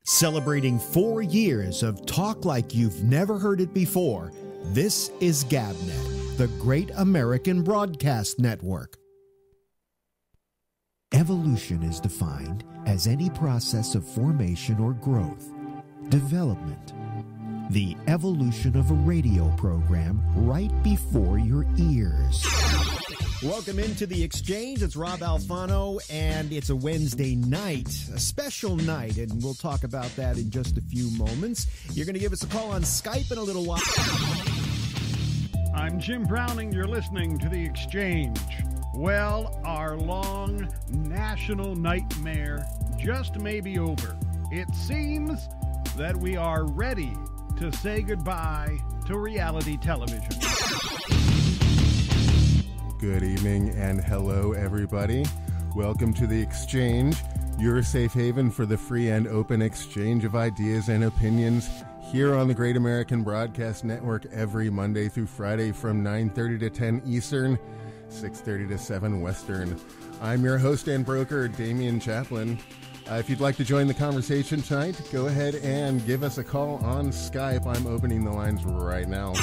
Celebrating 4 years of talk like you've never heard it before, this is GabNet, the Great American Broadcast Network. Evolution is defined as any process of formation or growth, development, the evolution of a radio program right before your ears. Welcome into the Exchange. It's Rob Alfano, and it's a Wednesday night, a special night, and we'll talk about that in just a few moments. You're going to give us a call on Skype in a little while. I'm Jim Browning. You're listening to the Exchange. Well, our long national nightmare just may be over. It seems that we are ready to say goodbye to reality television. Good evening and hello, everybody. Welcome to the Exchange, your safe haven for the free and open exchange of ideas and opinions here on the Great American Broadcast Network every Monday through Friday from 9:30 to 10 Eastern, 6:30 to 7 Western. I'm your host and broker, Damian Chaplin. If you'd like to join the conversation tonight, go ahead and give us a call on Skype. I'm opening the lines right now.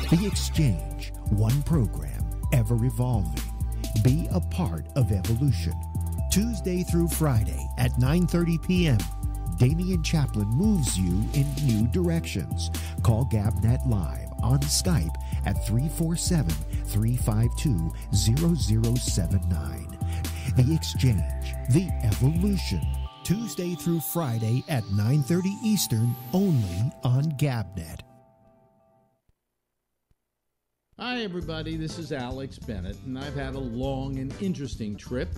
The Exchange, one program, ever evolving. Be a part of evolution. Tuesday through Friday at 9:30 p.m., Damian Chaplin moves you in new directions. Call GabNet Live on Skype at 347-352-0079. The Exchange, the evolution. Tuesday through Friday at 9:30 Eastern, only on GabNet. Hi everybody, this is Alex Bennett, and I've had a long and interesting trip.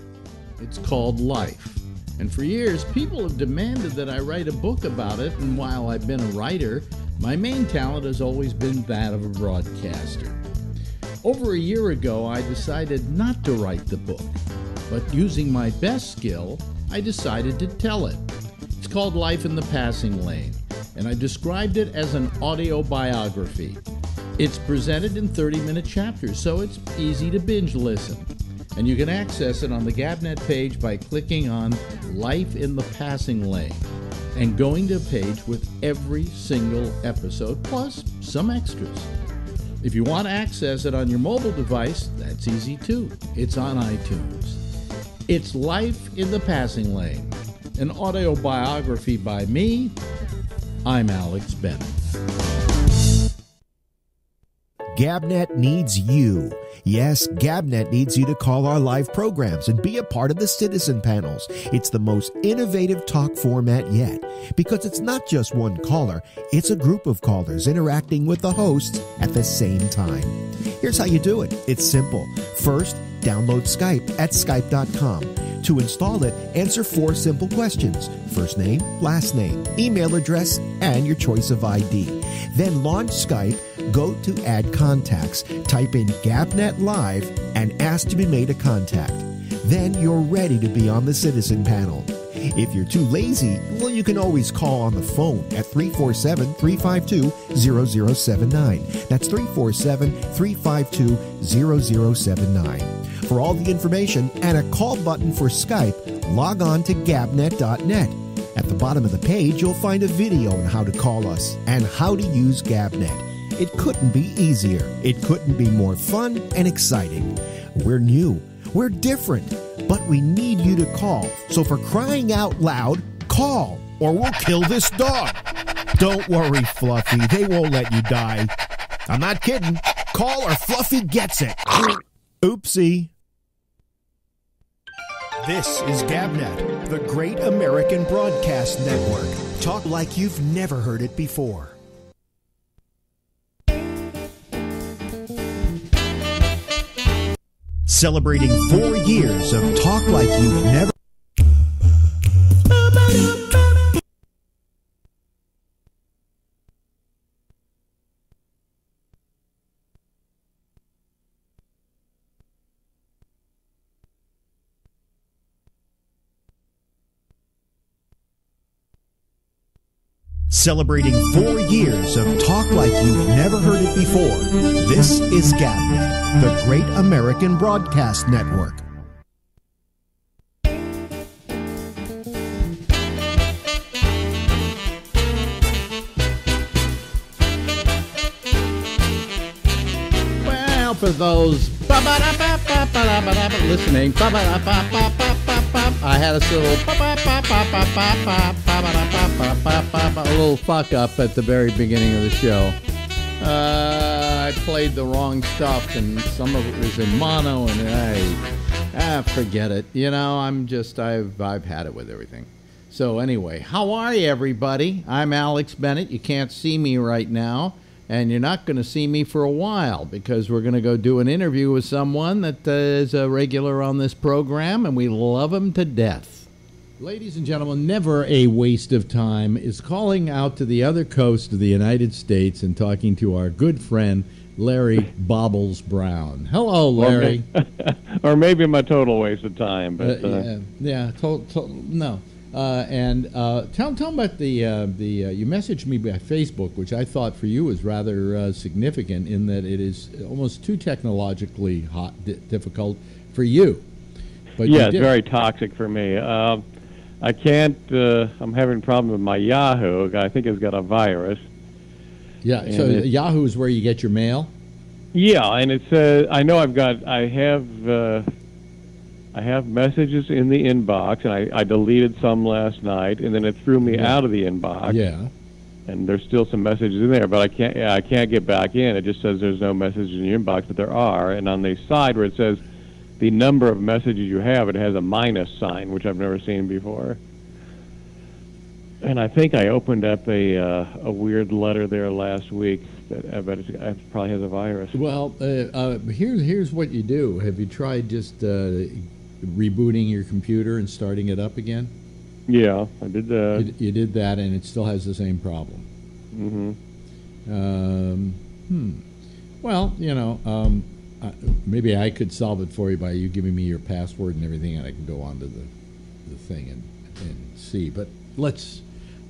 It's called life. And for years, people have demanded that I write a book about it, and while I've been a writer, my main talent has always been that of a broadcaster. Over a year ago, I decided not to write the book, but using my best skill, I decided to tell it. It's called Life in the Passing Lane, and I described it as an audio biography. It's presented in 30-minute chapters, so it's easy to binge listen. And you can access it on the GabNet page by clicking on Life in the Passing Lane and going to a page with every single episode, plus some extras. If you want to access it on your mobile device, that's easy too. It's on iTunes. It's Life in the Passing Lane, an audio biography by me. I'm Alex Bennett. GabNet needs you. Yes, GabNet needs you to call our live programs and be a part of the citizen panels. It's the most innovative talk format yet because it's not just one caller, it's a group of callers interacting with the hosts at the same time. Here's how you do it. It's simple. First, download Skype at skype.com. To install it, answer 4 simple questions. First name, last name, email address, and your choice of ID. Then launch Skype, go to Add Contacts, type in GabNet Live, and ask to be made a contact. Then you're ready to be on the citizen panel. If you're too lazy, well, you can always call on the phone at 347-352-0079. That's 347-352-0079. For all the information and a call button for Skype, log on to gabnet.net. At the bottom of the page, you'll find a video on how to call us and how to use GabNet. It couldn't be easier. It couldn't be more fun and exciting. We're new. We're different. But we need you to call. So for crying out loud, call or we'll kill this dog. Don't worry, Fluffy. They won't let you die. I'm not kidding. Call or Fluffy gets it. Oopsie. This is GabNet, the Great American Broadcast Network. Talk like you've never heard it before. Celebrating 4 years of talk like you've never. Celebrating 4 years of talk like you've never heard it before. This is GabNet, the Great American Broadcast Network. for those listening. I had a little fuck up at the very beginning of the show. I played the wrong stuff, and some of it was in mono, and forget it. You know, I've had it with everything. So anyway, how are you, everybody? I'm Alex Bennett. You can't see me right now, and you're not going to see me for a while because we're going to go do an interview with someone that is a regular on this program, and we love him to death. Ladies and gentlemen, never a waste of time is calling out to the other coast of the United States and talking to our good friend, Larry Bobbles Brown. Hello, Larry. Or maybe my total waste of time. But no. Tell them about you messaged me by Facebook, which I thought for you was rather significant in that it is almost too technologically difficult for you. But yeah, it's very toxic for me. I can't. I'm having a problem with my Yahoo. I think it's got a virus. Yeah. So Yahoo is where you get your mail. Yeah, and it says I know I have messages in the inbox, and I deleted some last night, and then it threw me out of the inbox. Yeah. And there's still some messages in there, but I can't get back in. It just says there's no messages in your inbox, but there are. And on the side where it says the number of messages you have, it has a minus sign, which I've never seen before. And I think I opened up a weird letter there last week. I bet it probably has a virus. Well, here's what you do. Have you tried just rebooting your computer and starting it up again? Yeah, I did that. You did that, and it still has the same problem. Mm-hmm. Well, you know, maybe I could solve it for you by you giving me your password and everything, and I can go onto the thing and see. But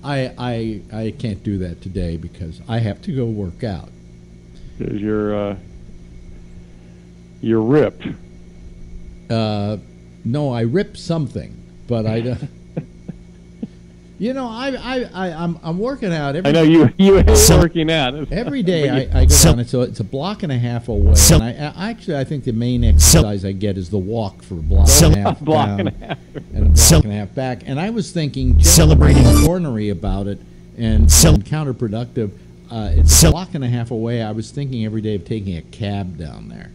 I can't do that today because I have to go work out. Because you're ripped. No, I ripped something, but I don't. You know, I'm working out every. I know you hate working out. Every day I go down. It's a block and a half away. And I think the main exercise I get is the walk for a block and a half down and a block and a half back. And I was thinking, celebrating ornery about it and counterproductive. It's a block and a half away. I was thinking every day of taking a cab down there.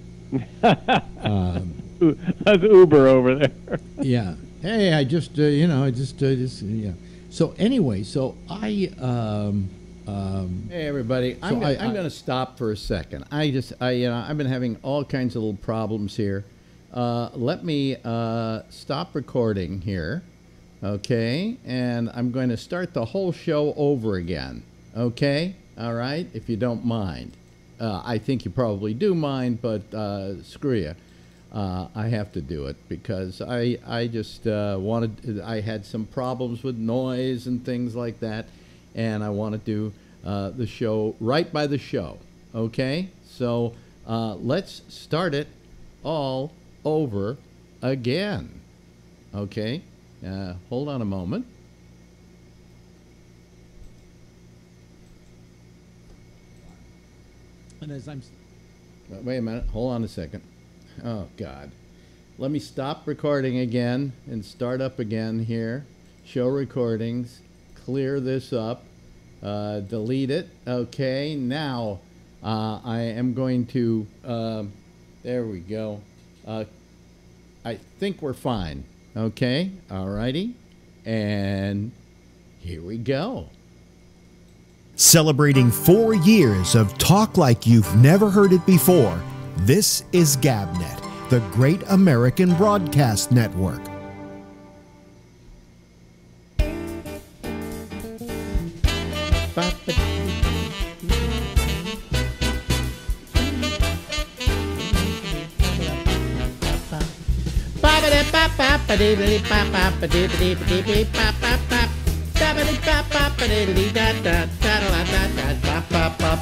That's Uber over there. Yeah. Hey, I just yeah. So anyway, I hey everybody, I'm going to stop for a second. I've been having all kinds of little problems here. Let me stop recording here, okay? And I'm going to start the whole show over again, okay? All right, if you don't mind. I think you probably do mind, but screw you. I have to do it because I just I had some problems with noise and things like that, and I want to do the show right by the show, okay? So let's start it all over again, okay? Hold on a moment. And as I'm... Wait a minute, hold on a second. Oh, God. Let me stop recording again and start up again here. Show recordings. Clear this up. Delete it. Okay, now I am going to... there we go. I think we're fine. Okay, all righty. And here we go. Celebrating 4 years of talk like you've never heard it before, this is GabNet, the Great American Broadcast Network.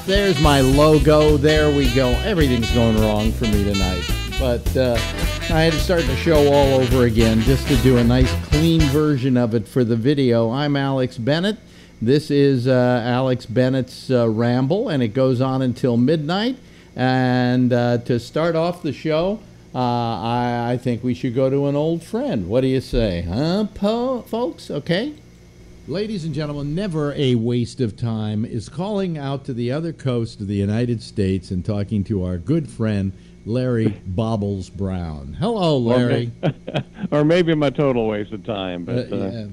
There's my logo. There we go. Everything's going wrong for me tonight. But I had to start the show all over again just to do a nice clean version of it for the video. I'm Alex Bennett. This is Alex Bennett's Ramble, and it goes on until midnight. And to start off the show, I think we should go to an old friend. What do you say, huh, folks? Okay? Ladies and gentlemen, never a waste of time is calling out to the other coast of the United States and talking to our good friend, Larry Bobbles Brown. Hello, Larry. Or maybe I'm a total waste of time. But no.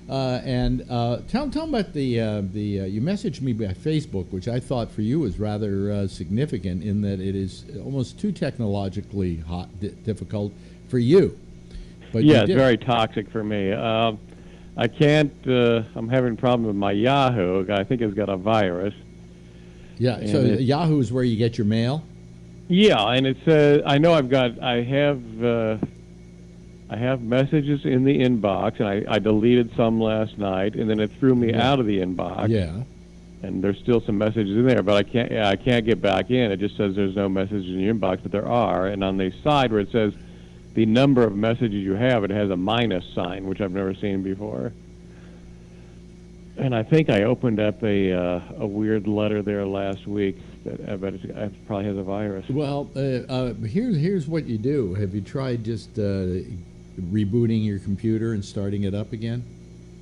Tell them about you messaged me by Facebook, which I thought for you was rather significant in that it is almost too technologically difficult for you. But yeah, it's very toxic for me. I can't. I'm having a problem with my Yahoo. I think it's got a virus. Yeah. So Yahoo is where you get your mail. Yeah, and it says I have messages in the inbox, and I deleted some last night, and then it threw me out of the inbox. Yeah. And there's still some messages in there, but I can't get back in. It just says there's no messages in your inbox, but there are. And on the side where it says the number of messages you have, it has a minus sign, which I've never seen before. And I think I opened up a weird letter there last week that I bet it probably has a virus. Well, here's what you do. Have you tried just rebooting your computer and starting it up again?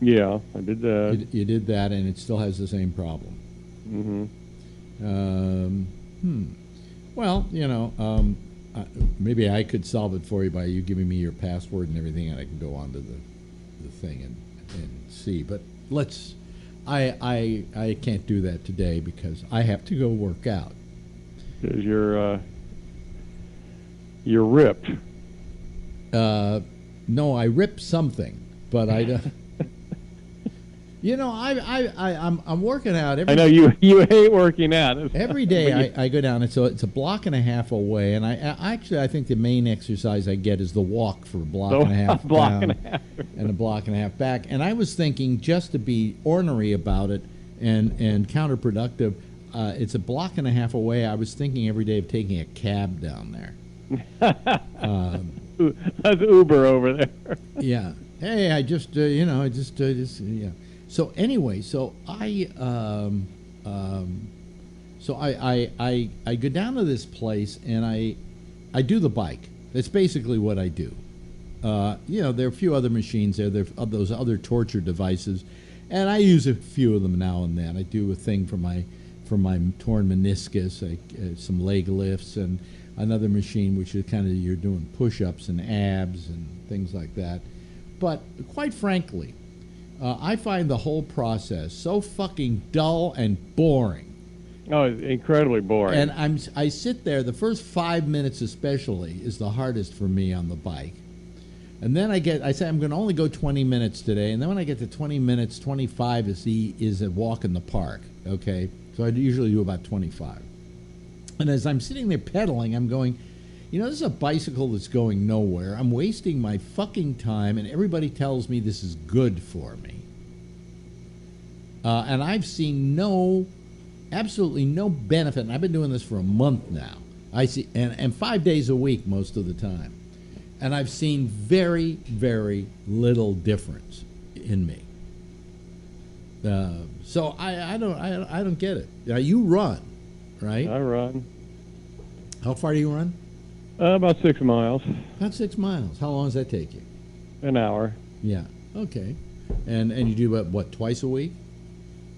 Yeah, I did that. You did that, and it still has the same problem. Well, maybe I could solve it for you by you giving me your password and everything, and I can go onto the thing and see. But I can't do that today because I have to go work out. Because you're ripped. No, I ripped something, but I don't. I'm working out every. I know you hate working out. Every day I go down, and so it's a block and a half away, and I think the main exercise I get is the walk for a block and a half down and a block and a half back. And I was thinking, just to be ornery about it and counterproductive, it's a block and a half away. I was thinking every day of taking a cab down there. That's Uber over there. Yeah. Hey, I just yeah. So anyway, I go down to this place and I do the bike. That's basically what I do. There are a few other machines there. There are those other torture devices, and I use a few of them now and then. I do a thing for my torn meniscus, some leg lifts, and another machine which is kind of you're doing push-ups and abs and things like that. But quite frankly, I find the whole process so fucking dull and boring. Oh, it's incredibly boring. And I sit there. The first 5 minutes especially is the hardest for me on the bike. And then I say I'm going to only go 20 minutes today. And then when I get to 20 minutes, 25 is a walk in the park. Okay, so I usually do about 25. And as I'm sitting there pedaling, I'm going, this is a bicycle that's going nowhere. I'm wasting my fucking time, and everybody tells me this is good for me. And I've seen absolutely no benefit, and I've been doing this for a month now. I see, and 5 days a week most of the time. And I've seen very, very little difference in me. So I don't get it. Now, you run, right? I run. How far do you run? About 6 miles. About 6 miles. How long does that take you? An hour. Yeah. Okay. And you do about, what, twice a week?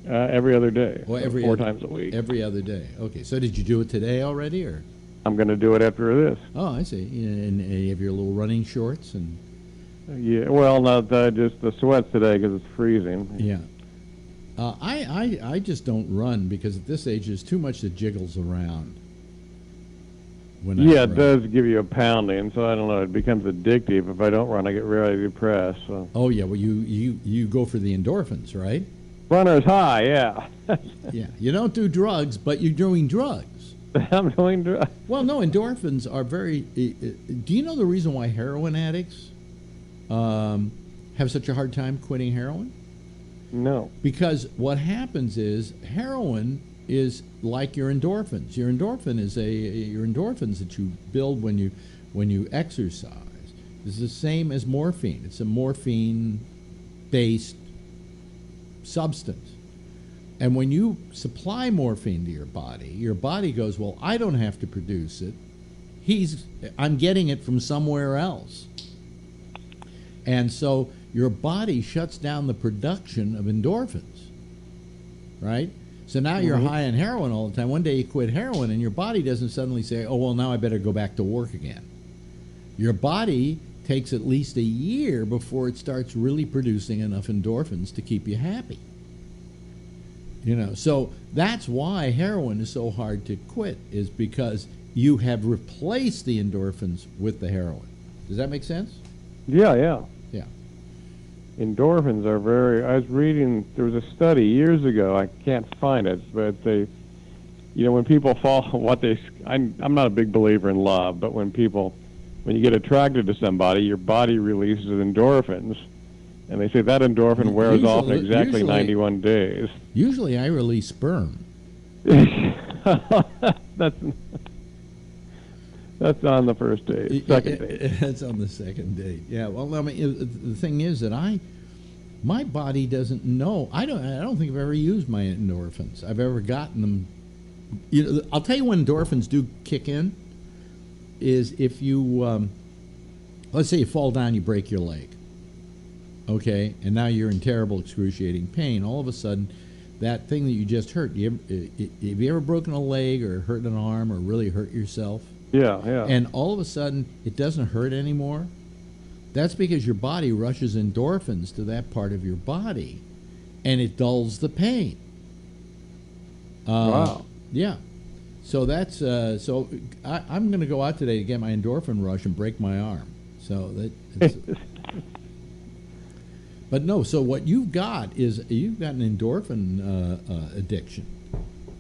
Every other day. Well, four times a week. Every other day. Okay. So did you do it today already, or? I'm going to do it after this. Oh, I see. And you have your little running shorts and. Yeah. Well, not just the sweats today because it's freezing. Yeah. I just don't run because at this age there's too much that jiggles around. It does give you a pounding, so I don't know. It becomes addictive. If I don't run, I get really depressed. So. Oh yeah, well you go for the endorphins, right? Runner's high, yeah. Yeah, you don't do drugs, but you're doing drugs. I'm doing drugs. Well, no, endorphins are very. Do you know the reason why heroin addicts have such a hard time quitting heroin? No. Because what happens is heroin is like your endorphins. Your endorphins that you build when you exercise is the same as morphine. It's a morphine-based substance. And when you supply morphine to your body goes, well, I don't have to produce it. I'm getting it from somewhere else. And so your body shuts down the production of endorphins, right? So now you're high on heroin all the time. One day you quit heroin and your body doesn't suddenly say, oh, well, now I better go back to work again. Your body takes at least a year before it starts really producing enough endorphins to keep you happy. You know, so that's why heroin is so hard to quit, is because you have replaced the endorphins with the heroin. Does that make sense? Yeah. Yeah. Endorphins are very. I was reading. There was a study years ago. I can't find it, but they, when people fall, I'm not a big believer in love, but when you get attracted to somebody, your body releases endorphins, and they say that endorphin wears off in exactly 91 days. Usually, I release sperm. That's on the first date, second date. That's on the second date. Yeah. Well, I mean, the thing is that my body doesn't know. I don't think I've ever used my endorphins. I've ever gotten them. I'll tell you when endorphins do kick in. Is if you, let's say you fall down, you break your leg. Okay, and now you're in terrible, excruciating pain. All of a sudden, that thing that you just hurt. Have you ever broken a leg or hurt an arm or really hurt yourself? Yeah. And all of a sudden, it doesn't hurt anymore. That's because your body rushes endorphins to that part of your body, and it dulls the pain. Wow. Yeah. So that's so I'm going to go out today to get my endorphin rush and break my arm. So but no. So what you've got is you've got an endorphin addiction,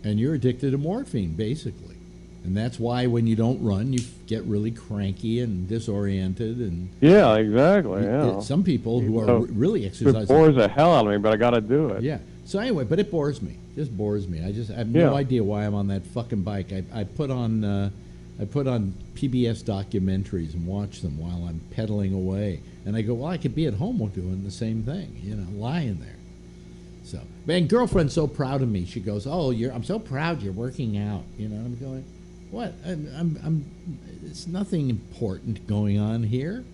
and you're addicted to morphine, basically. And that's why when you don't run, you get really cranky and disoriented. And yeah, exactly. Yeah. Some people who are really exercising. It bores the hell out of me, but I got to do it. Yeah. So anyway, but it bores me. Just bores me. I have no idea why I'm on that fucking bike. I put on PBS documentaries and watch them while I'm pedaling away. And I go, well, I could be at home doing the same thing, lying there. So, man, girlfriend's so proud of me. She goes, oh, I'm so proud you're working out. And I'm going, what? It's nothing important going on here,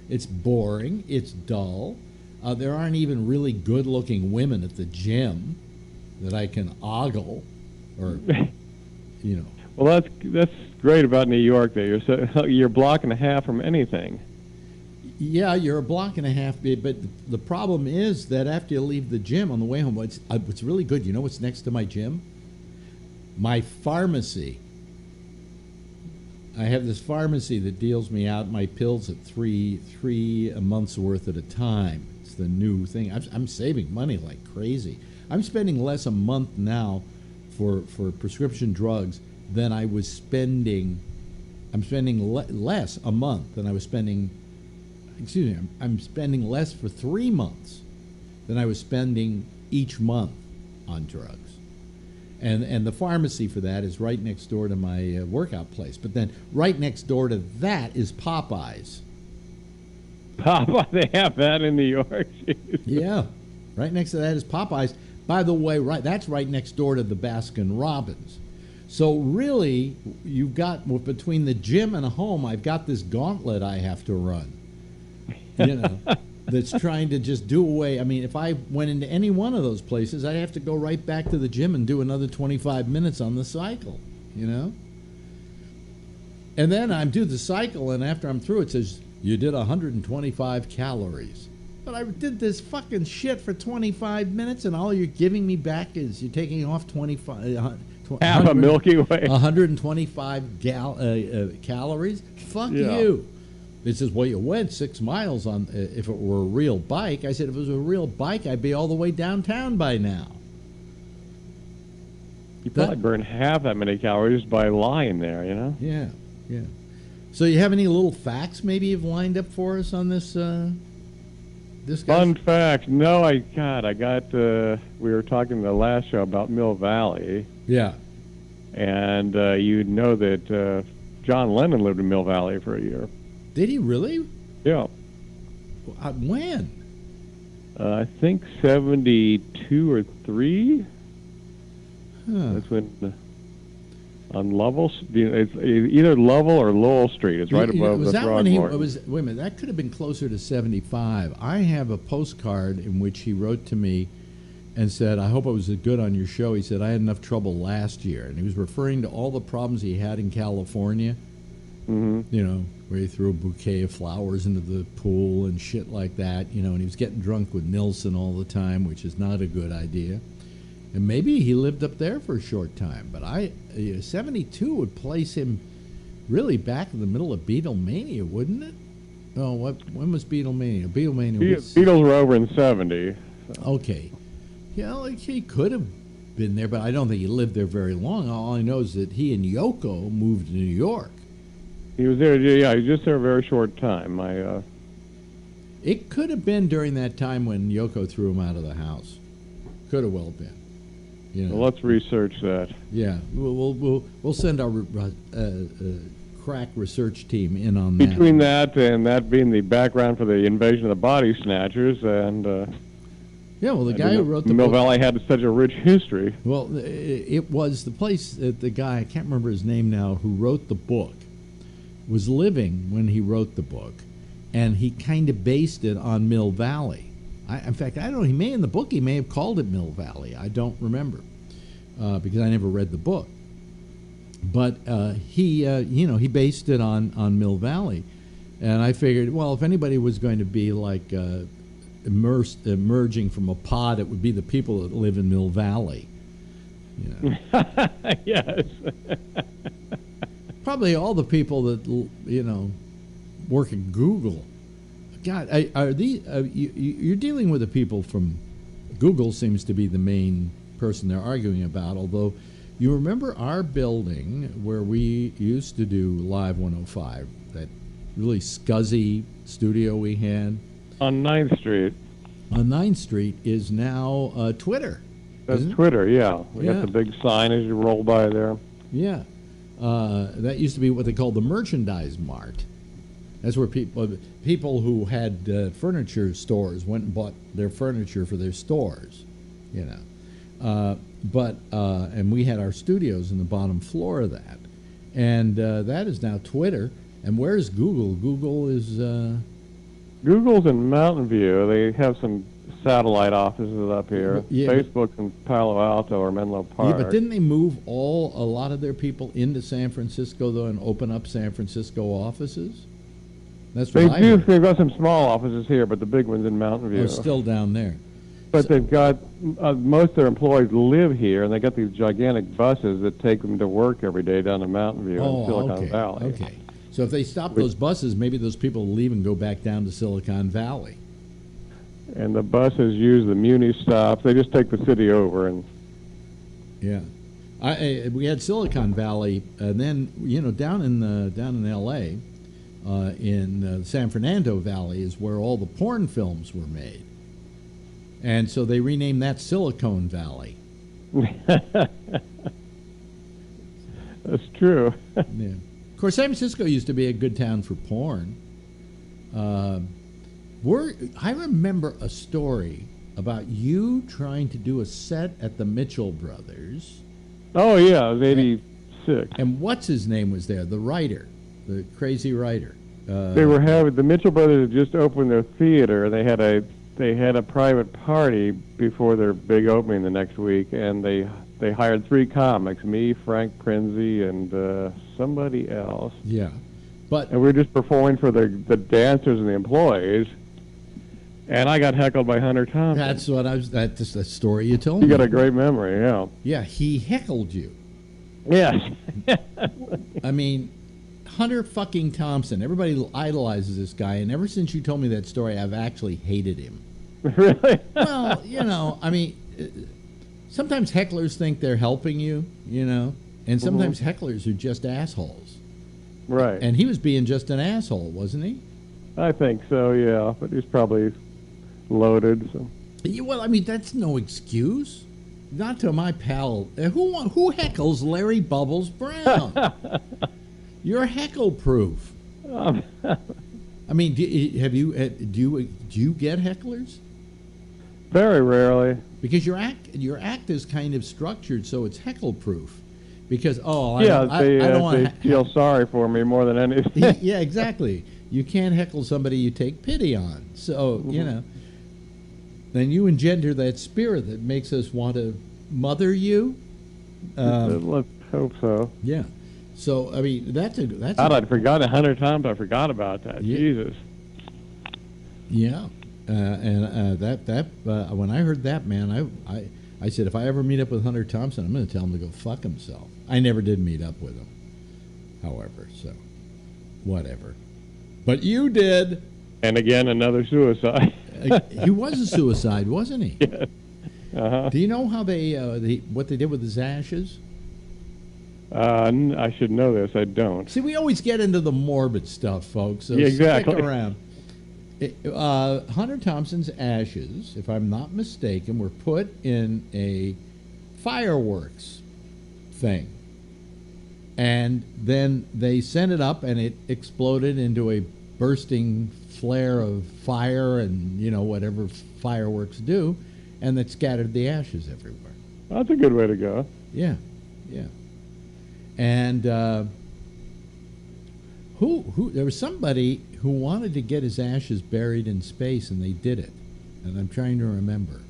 It's boring. It's dull. There aren't even really good-looking women at the gym that I can ogle, or, Well, that's great about New York. There, you're a block and a half from anything. Yeah, you're a block and a half, but the problem is that after you leave the gym on the way home, what's really good, you know what's next to my gym? My pharmacy. I have this pharmacy that deals me out my pills at three a month's worth at a time. It's the new thing. I'm saving money like crazy. I'm spending less a month now for prescription drugs than I was spending. I'm spending less a month than I was spending. Excuse me. I'm spending less for 3 months than I was spending each month on drugs. And the pharmacy for that is right next door to my workout place. But then right next door to that is Popeyes. Popeye, they have that in New York. Yeah, right next to that is Popeyes. By the way, that's right next door to the Baskin Robbins. So really, you've got, between the gym and a home, I've got this gauntlet I have to run. That's trying to just do away. I mean, if I went into any one of those places, I'd have to go right back to the gym and do another 25 minutes on the cycle, And then I do the cycle, and after I'm through, it says, you did 125 calories. But I did this fucking shit for 25 minutes, and all you're giving me back is you're taking off 25... half a Milky Way. 125 calories? Fuck you. It says, well, you went 6 miles on if it were a real bike. I said, if it was a real bike, I'd be all the way downtown by now. You probably burn half that many calories by lying there, Yeah. So you have any little facts maybe you've lined up for us on this this guy? Fun fact. No, I got, we were talking in the last show about Mill Valley. Yeah. And you know that John Lennon lived in Mill Valley for a year. Did he really? Yeah. When? I think 72 or 3. Huh. That's when on Lovell. It's either Lovell or Lowell Street. It's right above was the that when he Throckmorton. was? Wait a minute, that could have been closer to 75. I have a postcard in which he wrote to me and said, "I hope I was good on your show." He said, "I had enough trouble last year," and he was referring to all the problems he had in California. Mm-hmm. You know, where he threw a bouquet of flowers into the pool and shit like that. You know, and he was getting drunk with Nilsson all the time, which is not a good idea. And maybe he lived up there for a short time, but 72 would place him really back in the middle of Beatlemania, wouldn't it? Oh, when was Beatlemania? Beatlemania was... Beatles were over in 70. So. Okay. Yeah, like he could have been there, but I don't think he lived there very long. All I know is that he and Yoko moved to New York. He was there, yeah, he was just there a very short time. It could have been during that time when Yoko threw him out of the house. Could have well been. You know. Well, let's research that. Yeah, we'll send our crack research team in on that. Between that and that being the background for the invasion of the body snatchers, and yeah, well, the guy who wrote the Mill book, Valley had such a rich history. Well, it was the place that the guy, I can't remember his name now, who wrote the book, was living when he wrote the book, and he kind of based it on Mill Valley. In fact, I don't know, in the book he may have called it Mill Valley. I don't remember because I never read the book. But he based it on Mill Valley. And I figured, well, if anybody was going to be like emerging from a pod, it would be the people that live in Mill Valley. You know. Yes. Probably all the people that, work at Google. God, you're dealing with the people from Google seems to be the main person they're arguing about, although you remember our building where we used to do Live 105, that really scuzzy studio we had? On 9th Street. On 9th Street is now Twitter. That's Twitter, yeah. We Yeah. got the big sign as you roll by there. Yeah. That used to be what they called the Merchandise Mart. That's where people who had furniture stores went and bought their furniture for their stores, you know. And we had our studios in the bottom floor of that. And that is now Twitter. And where's Google? Google is... Google's in Mountain View. They have some satellite offices up here. Yeah, Facebook's in Palo Alto or Menlo Park. Yeah, but didn't they move a lot of their people into San Francisco, though, and open up San Francisco offices? That's what I heard. They've got some small offices here, but the big one's in Mountain View. Oh, still down there. But they've got, most of their employees live here, and they got these gigantic buses that take them to work every day down to Mountain View in Silicon Valley. Okay. So if they stop those buses, maybe those people will leave and go back down to Silicon Valley. And the buses use the Muni stops. They just take the city over. And yeah. We had Silicon Valley, and then, down in L.A., in San Fernando Valley is where all the porn films were made. And so they renamed that Silicon Valley. That's true. Yeah. Of course, San Francisco used to be a good town for porn. I remember a story about you trying to do a set at the Mitchell Brothers. Oh, yeah, it was 86. And what's his name was there? The writer, the crazy writer. They were having, the Mitchell Brothers had just opened their theater, and they had a private party before their big opening the next week, and they hired 3 comics, me, Frank Prinzi, and somebody else. Yeah. And we were just performing for the dancers and the employees, and I got heckled by Hunter Thompson. That's the story you told me. You got a great memory, yeah. Yeah, he heckled you. Yes. I mean, Hunter fucking Thompson. Everybody idolizes this guy, and ever since you told me that story, I've actually hated him. Really? Well, I mean, sometimes hecklers think they're helping you, and sometimes hecklers are just assholes. Right. And he was being just an asshole, wasn't he? I think so, yeah. But he's probably loaded. So. Well, I mean, that's no excuse. Not to my pal. Who heckles Larry Bubbles Brown? You're heckle-proof. I mean, do you get hecklers? Very rarely. Because your act is kind of structured so it's heckle proof. Because they don't want to feel sorry for me more than anything. Yeah, exactly. You can't heckle somebody you take pity on. So then you engender that spirit that makes us want to mother you. Let's hope so. Yeah. So I mean, that's God, I'd forgotten 100 times. I forgot about that. Yeah. Jesus. Yeah. When I heard that, man, I said, if I ever meet up with Hunter Thompson, I'm going to tell him to go fuck himself. I never did meet up with him, however, so whatever. But you did. And again, another suicide. He was a suicide, wasn't he? Yes. Uh-huh. Do you know how what they did with his ashes? I should know this. I don't. See, we always get into the morbid stuff, folks. So yeah, exactly. Stick around. Hunter Thompson's ashes, if I'm not mistaken, were put in a fireworks thing. And then they sent it up and it exploded into a bursting flare of fire and, whatever fireworks do, and that scattered the ashes everywhere. That's a good way to go. Yeah, yeah. And there was somebody who wanted to get his ashes buried in space, and they did it. And I'm trying to remember.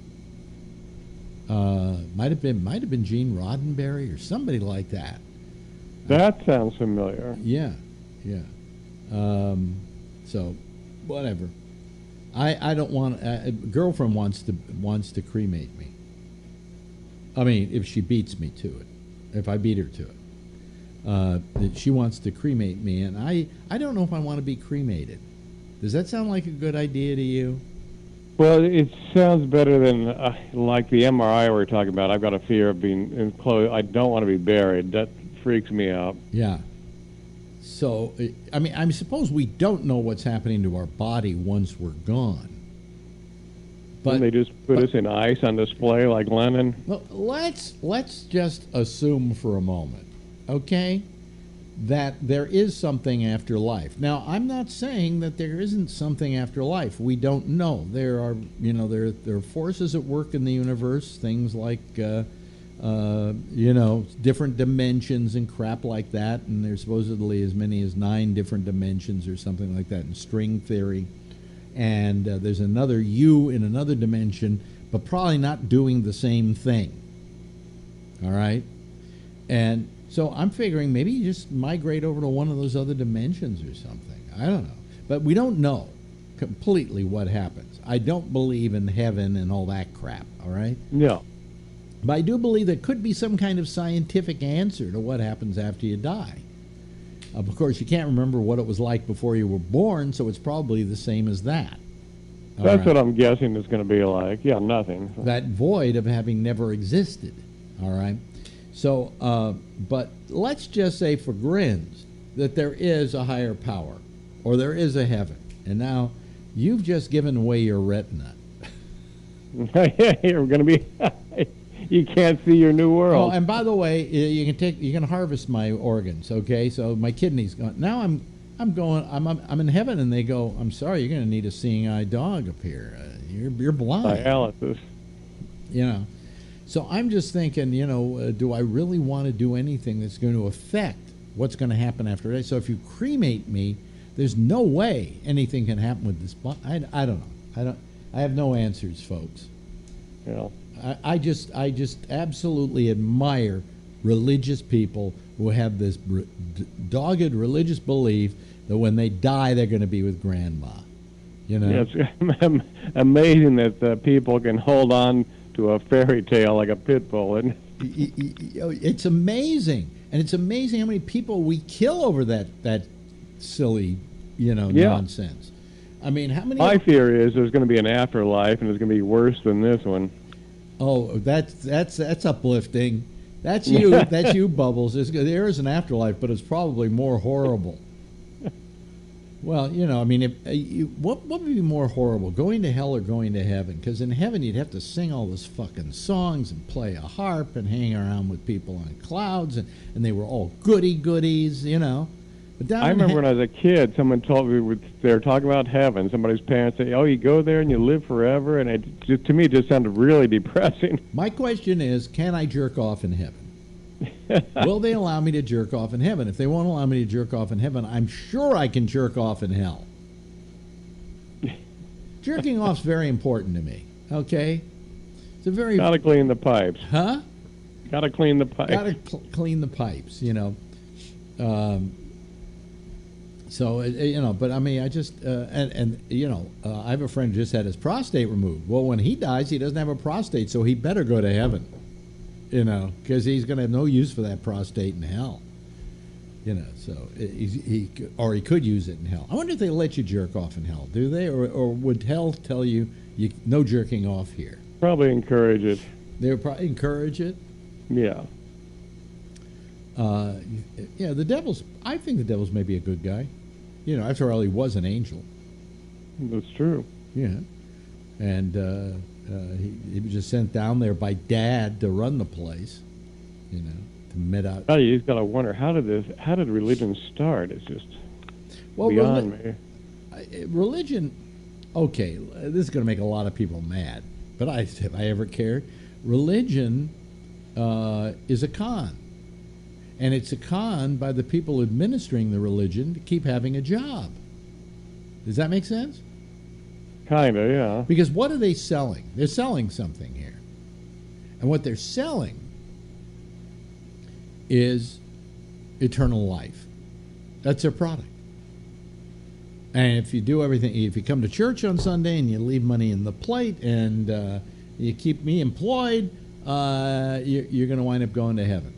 Might have been Gene Roddenberry or somebody like that. That sounds familiar. Yeah, yeah. So, whatever. I don't want. A girlfriend wants to cremate me. I mean, if she beats me to it, if I beat her to it. She wants to cremate me, and I don't know if I want to be cremated. Does that sound like a good idea to you? Well, it sounds better than like the MRI we were talking about. I've got a fear of being enclosed. I don't want to be buried. That freaks me out. Yeah. So, I suppose we don't know what's happening to our body once we're gone. But and they just put us in ice on display like Lennon. Well, let's just assume for a moment, okay, that there is something after life. Now, I'm not saying that there isn't something after life. We don't know. There are, there are forces at work in the universe, things like, different dimensions and crap like that, and there's supposedly as many as 9 different dimensions or something like that in string theory. And there's another you in another dimension, but probably not doing the same thing. All right? And so I'm figuring maybe you just migrate over to one of those other dimensions or something. I don't know. But we don't know completely what happens. I don't believe in heaven and all that crap, all right? No. But I do believe there could be some kind of scientific answer to what happens after you die. Of course, you can't remember what it was like before you were born, so it's probably the same as that. That's what I'm guessing it's going to be like. Yeah, nothing. That void of having never existed, all right? So, but let's just say for grins that there is a higher power, or there is a heaven. And now, you've just given away your retina. You're going to be... You can't see your new world. Oh, and by the way, you can harvest my organs. Okay, so my kidneys gone. Now I'm in heaven, and they go, I'm sorry, you're going to need a seeing eye dog up here. You're blind. Dialysis. So I'm just thinking, do I really want to do anything that's going to affect what's going to happen after that? So if you cremate me, there's no way anything can happen with this body. I don't know. I have no answers, folks. Yeah. I just absolutely admire religious people who have this dogged religious belief that when they die, they're going to be with grandma. Yeah, it's amazing that people can hold on to a fairy tale like a pit bull. And it's amazing. And it's amazing how many people we kill over that silly, nonsense. I mean, how many... My fear is there's going to be an afterlife, and it's going to be worse than this one. Oh, that's uplifting. That's you. That's you, Bubbles. There is an afterlife, but it's probably more horrible. Well, what would be more horrible, going to hell or going to heaven? Because in heaven, you'd have to sing all those fucking songs and play a harp and hang around with people on clouds, and they were all goodies, But down I in remember when I was a kid, someone told me they were talking about heaven. Somebody's parents say, "Oh, you go there and you live forever," and to me, it just sounded really depressing. My question is, can I jerk off in heaven? Will they allow me to jerk off in heaven? If they won't allow me to jerk off in heaven, I'm sure I can jerk off in hell. Jerking off's very important to me. Okay, it's a very Gotta clean the pipes. huh? Gotta clean the pipes. Gotta clean the pipes. So but I mean, I just I have a friend who just had his prostate removed. Well, when he dies, he doesn't have a prostate, so he better go to heaven. Because he's going to have no use for that prostate in hell. So he could use it in hell. I wonder if they let you jerk off in hell. Do they, or would hell tell you no jerking off here? Probably encourage it. They would probably encourage it. Yeah. The devil's. I think the devil's maybe a good guy. After all, he was an angel. That's true. Yeah, and he was just sent down there by Dad to run the place. To met out. Oh, you just gotta wonder how did religion start? It's just beyond me. Religion. Okay, this is going to make a lot of people mad, but have I ever cared? Religion is a con. And it's a con by the people administering the religion to keep having a job. Does that make sense? Kinda, yeah. Because what are they selling? They're selling something here. And what they're selling is eternal life. That's their product. And if you do everything, if you come to church on Sunday and you leave money in the plate and you keep me employed, you're going to wind up going to heaven.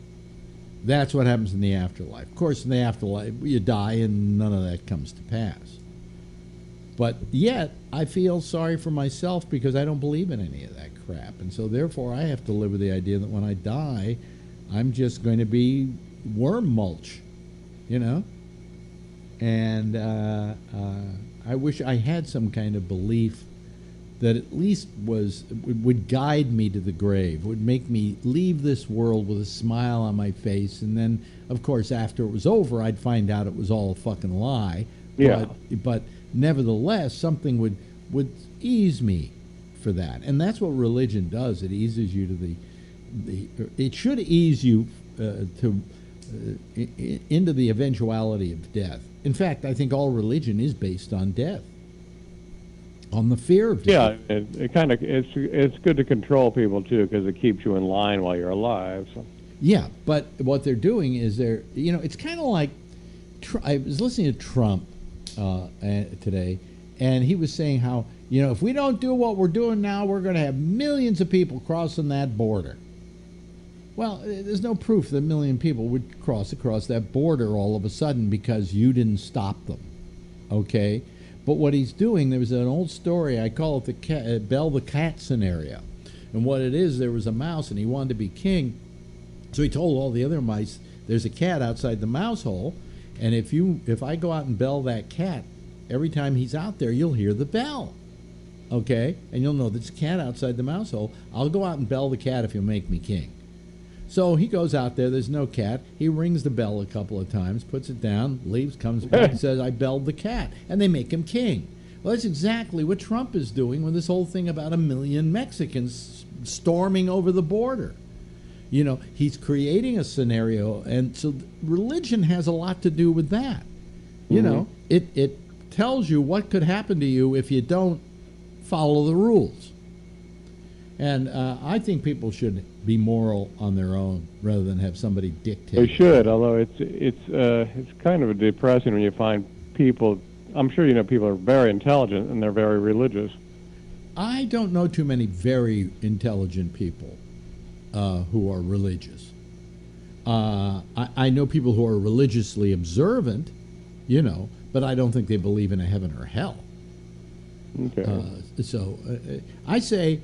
That's what happens in the afterlife. Of course, in the afterlife, you die and none of that comes to pass. But yet, I feel sorry for myself because I don't believe in any of that crap. And so, therefore, I have to live with the idea that when I die, I'm just going to be worm mulch, And I wish I had some kind of belief that at least would guide me to the grave, would make me leave this world with a smile on my face, and then, of course, after it was over, I'd find out it was all a fucking lie. Yeah. But nevertheless, something would ease me for that, and that's what religion does. It eases you to it should ease you into the eventuality of death. In fact, I think all religion is based on death. On the fear of death. Yeah, it's good to control people too because it keeps you in line while you're alive. So. Yeah, but what they're doing is it's kind of like I was listening to Trump today, and he was saying how if we don't do what we're doing now, we're going to have millions of people crossing that border. Well, there's no proof that a million people would cross across that border all of a sudden because you didn't stop them. Okay. But what he's doing, there was an old story, I call it the Bell the Cat scenario. And what it is, there was a mouse and he wanted to be king. So he told all the other mice, there's a cat outside the mouse hole, and if I go out and bell that cat, every time he's out there, you'll hear the bell. Okay? And you'll know there's a cat outside the mouse hole. I'll go out and bell the cat if you'll make me king. So he goes out there, there's no cat. He rings the bell a couple of times, puts it down, leaves, comes back and says, I belled the cat. And they make him king. Well, that's exactly what Trump is doing with this whole thing about 1 million Mexicans storming over the border. He's creating a scenario, and so religion has a lot to do with that. It tells you what could happen to you if you don't follow the rules. And I think people should be moral on their own rather than have somebody dictate. They should, although it's kind of depressing when you find people. I'm sure people are very intelligent and they're very religious. I don't know too many very intelligent people who are religious. I know people who are religiously observant, but I don't think they believe in a heaven or hell. Okay. I say,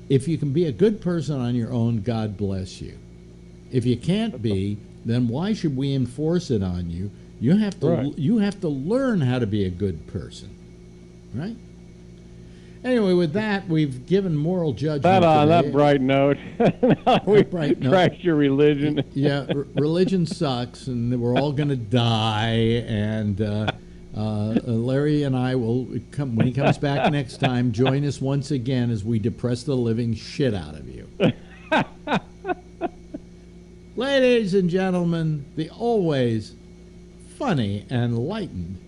if you can be a good person on your own, God bless you. If you can't be, then why should we enforce it on you? You have to learn how to be a good person, right? Anyway, with that, we've given moral judgment. That on today. that bright note, we trashed your religion. Yeah, religion sucks, and we're all going to die. And Larry and I will come when he comes back next time. Join us once again as we depress the living shit out of you. Ladies and gentlemen, the always funny and enlightened,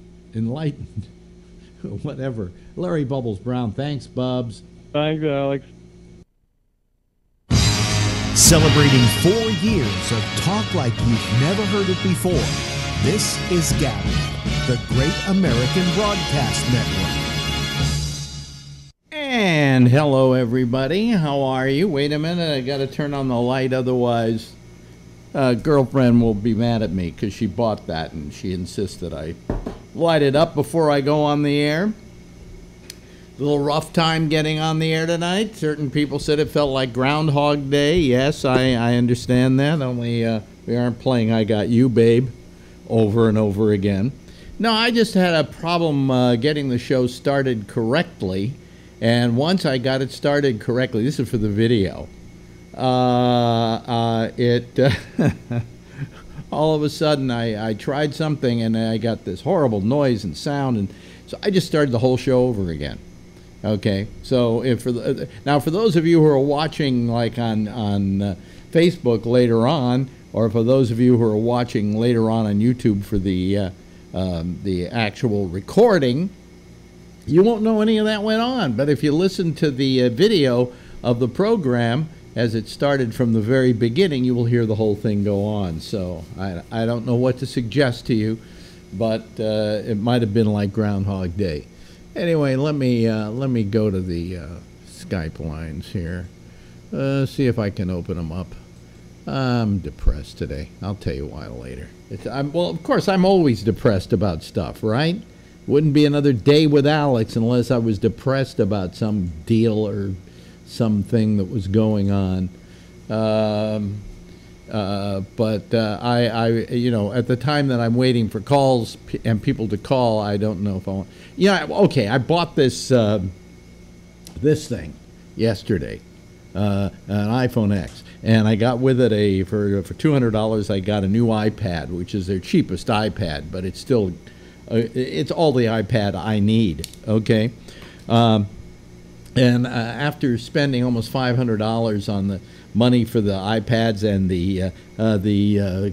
whatever, Larry Bubbles Brown. Thanks, Bubs. Thanks, Alex. Celebrating 4 years of talk like you've never heard it before. This is Gabnet, the Great American Broadcast Network. And hello, everybody. How are you? Wait a minute. I got to turn on the light. Otherwise, girlfriend will be mad at me because she bought that and she insists that I light it up before I go on the air. A little rough time getting on the air tonight. Certain people said it felt like Groundhog Day. Yes, I understand that. Only we aren't playing I Got You, Babe over and over again. No, I just had a problem getting the show started correctly. And once I got it started correctly, this is for the video, all of a sudden I tried something and I got this horrible noise and sound. And so I just started the whole show over again. Okay, so now for those of you who are watching like on Facebook later on, or for those of you who are watching later on YouTube for the actual recording, you won't know any of that went on. But if you listen to the video of the program as it started from the very beginning, you will hear the whole thing go on. So I don't know what to suggest to you, but it might have been like Groundhog Day. Anyway, let me go to the Skype lines here. See if I can open them up. I'm depressed today. I'll tell you why later. Well, of course, I'm always depressed about stuff, right? Wouldn't be another day with Alex unless I was depressed about some deal or something that was going on. But I, you know, at the time that I'm waiting for calls and people to call, I don't know if I want. Yeah, okay. I bought this this thing yesterday, an iPhone X, and I got with it for $200. I got a new iPad, which is their cheapest iPad, but it's still it's all the iPad I need. Okay, and after spending almost $500 on the money for the iPads and the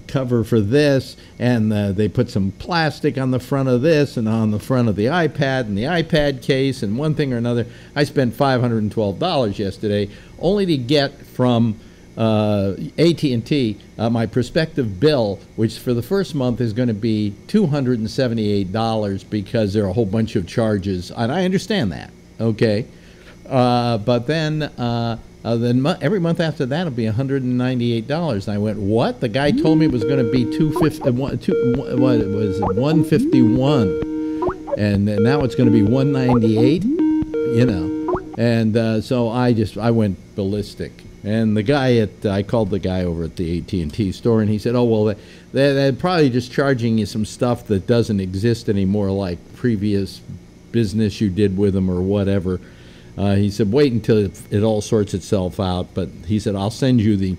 cover for this, and they put some plastic on the front of this and on the front of the iPad and the iPad case and one thing or another. I spent $512 yesterday only to get from AT&T my prospective bill, which for the first month is going to be $278 because there are a whole bunch of charges, and I understand that, okay? But then every month after that it'll be $198. And I went, what? The guy told me it was going to be $151, and now it's going to be $198. You know, and so I went ballistic. And the guy I called the guy over at the AT&T store, and he said, oh, well, they're probably just charging you some stuff that doesn't exist anymore, like previous business you did with them or whatever. He said, wait until it all sorts itself out. But he said, I'll send you the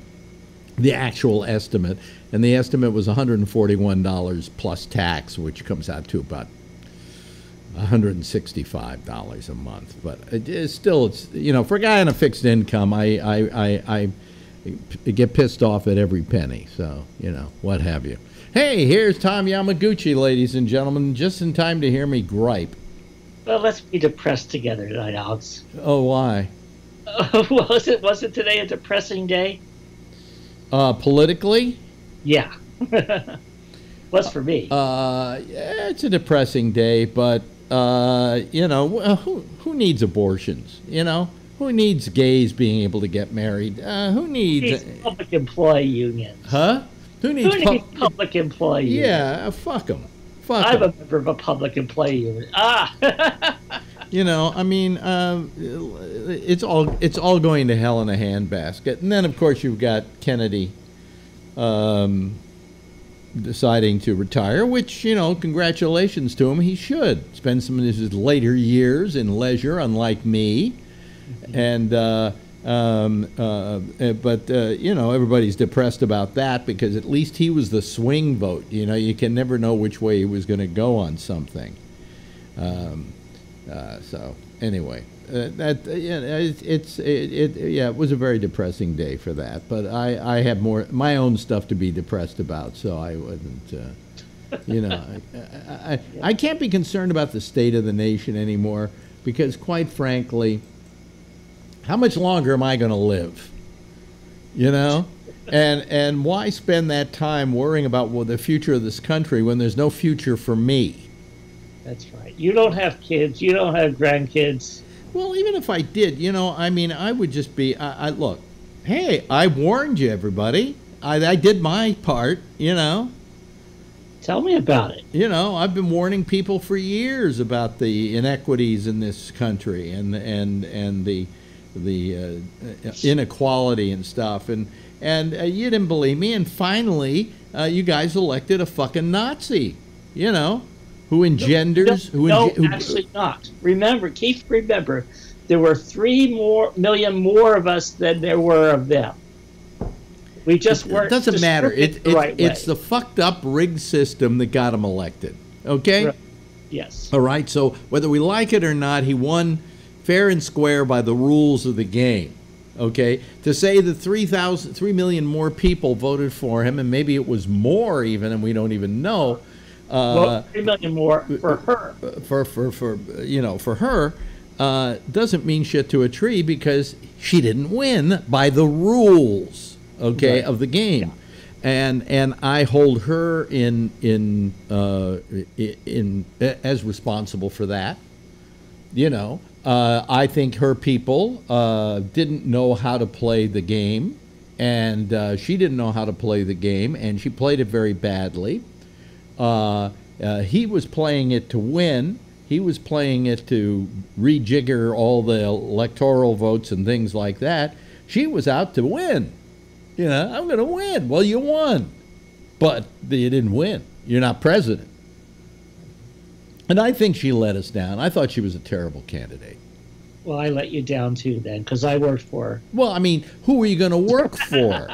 actual estimate. And the estimate was $141 plus tax, which comes out to about $165 a month. But it's you know, for a guy on a fixed income, I get pissed off at every penny. So, you know, what have you. Hey, here's Tom Yamaguchi, ladies and gentlemen, just in time to hear me gripe. Well, let's be depressed together tonight, Alex. Oh, why? Was it today a depressing day? Politically? Yeah. Was for me. Yeah, it's a depressing day, but, you know, who needs abortions? You know? Who needs gays being able to get married? Who needs public employee unions? Huh? Who needs public employee unions? Yeah, fuck them. I'm a member of a public employee union. You know, I mean, it's all going to hell in a handbasket. And then, of course, you've got Kennedy deciding to retire, which, congratulations to him. He should spend some of his later years in leisure, unlike me. And everybody's depressed about that because at least he was the swing vote. You can never know which way he was going to go on something. So anyway, it was a very depressing day for that. But I have more my own stuff to be depressed about, so I wasn't. I can't be concerned about the state of the nation anymore because, quite frankly, how much longer am I going to live? And why spend that time worrying about the future of this country when there's no future for me? That's right. You don't have kids. You don't have grandkids. Well, even if I did, I would just be. Look, hey, I warned you, everybody. I did my part. Tell me about it. I've been warning people for years about the inequities in this country and the inequality and stuff, and you didn't believe me, and finally you guys elected a fucking Nazi, who engenders actually not. Remember, there were 3 million more of us than there were of them. We just weren't. It doesn't matter. It's the fucked up rigged system that got him elected. Okay. Right. Yes. All right. So whether we like it or not, he won fair and square by the rules of the game. Okay, to say that 3 million more people voted for him, and maybe it was more even, and we don't even know. 3 million more for her. For her, doesn't mean shit to a tree because she didn't win by the rules, okay, of the game, and I hold her in as responsible for that. I think her people didn't know how to play the game, and she didn't know how to play the game, and she played it very badly. He was playing it to win. He was playing it to rejigger all the electoral votes and things like that. She was out to win. I'm going to win. Well, you won, but you didn't win. You're not president. And I think she let us down. I thought she was a terrible candidate. Well, I let you down too then, because I worked for her. Well, who were you going to work for?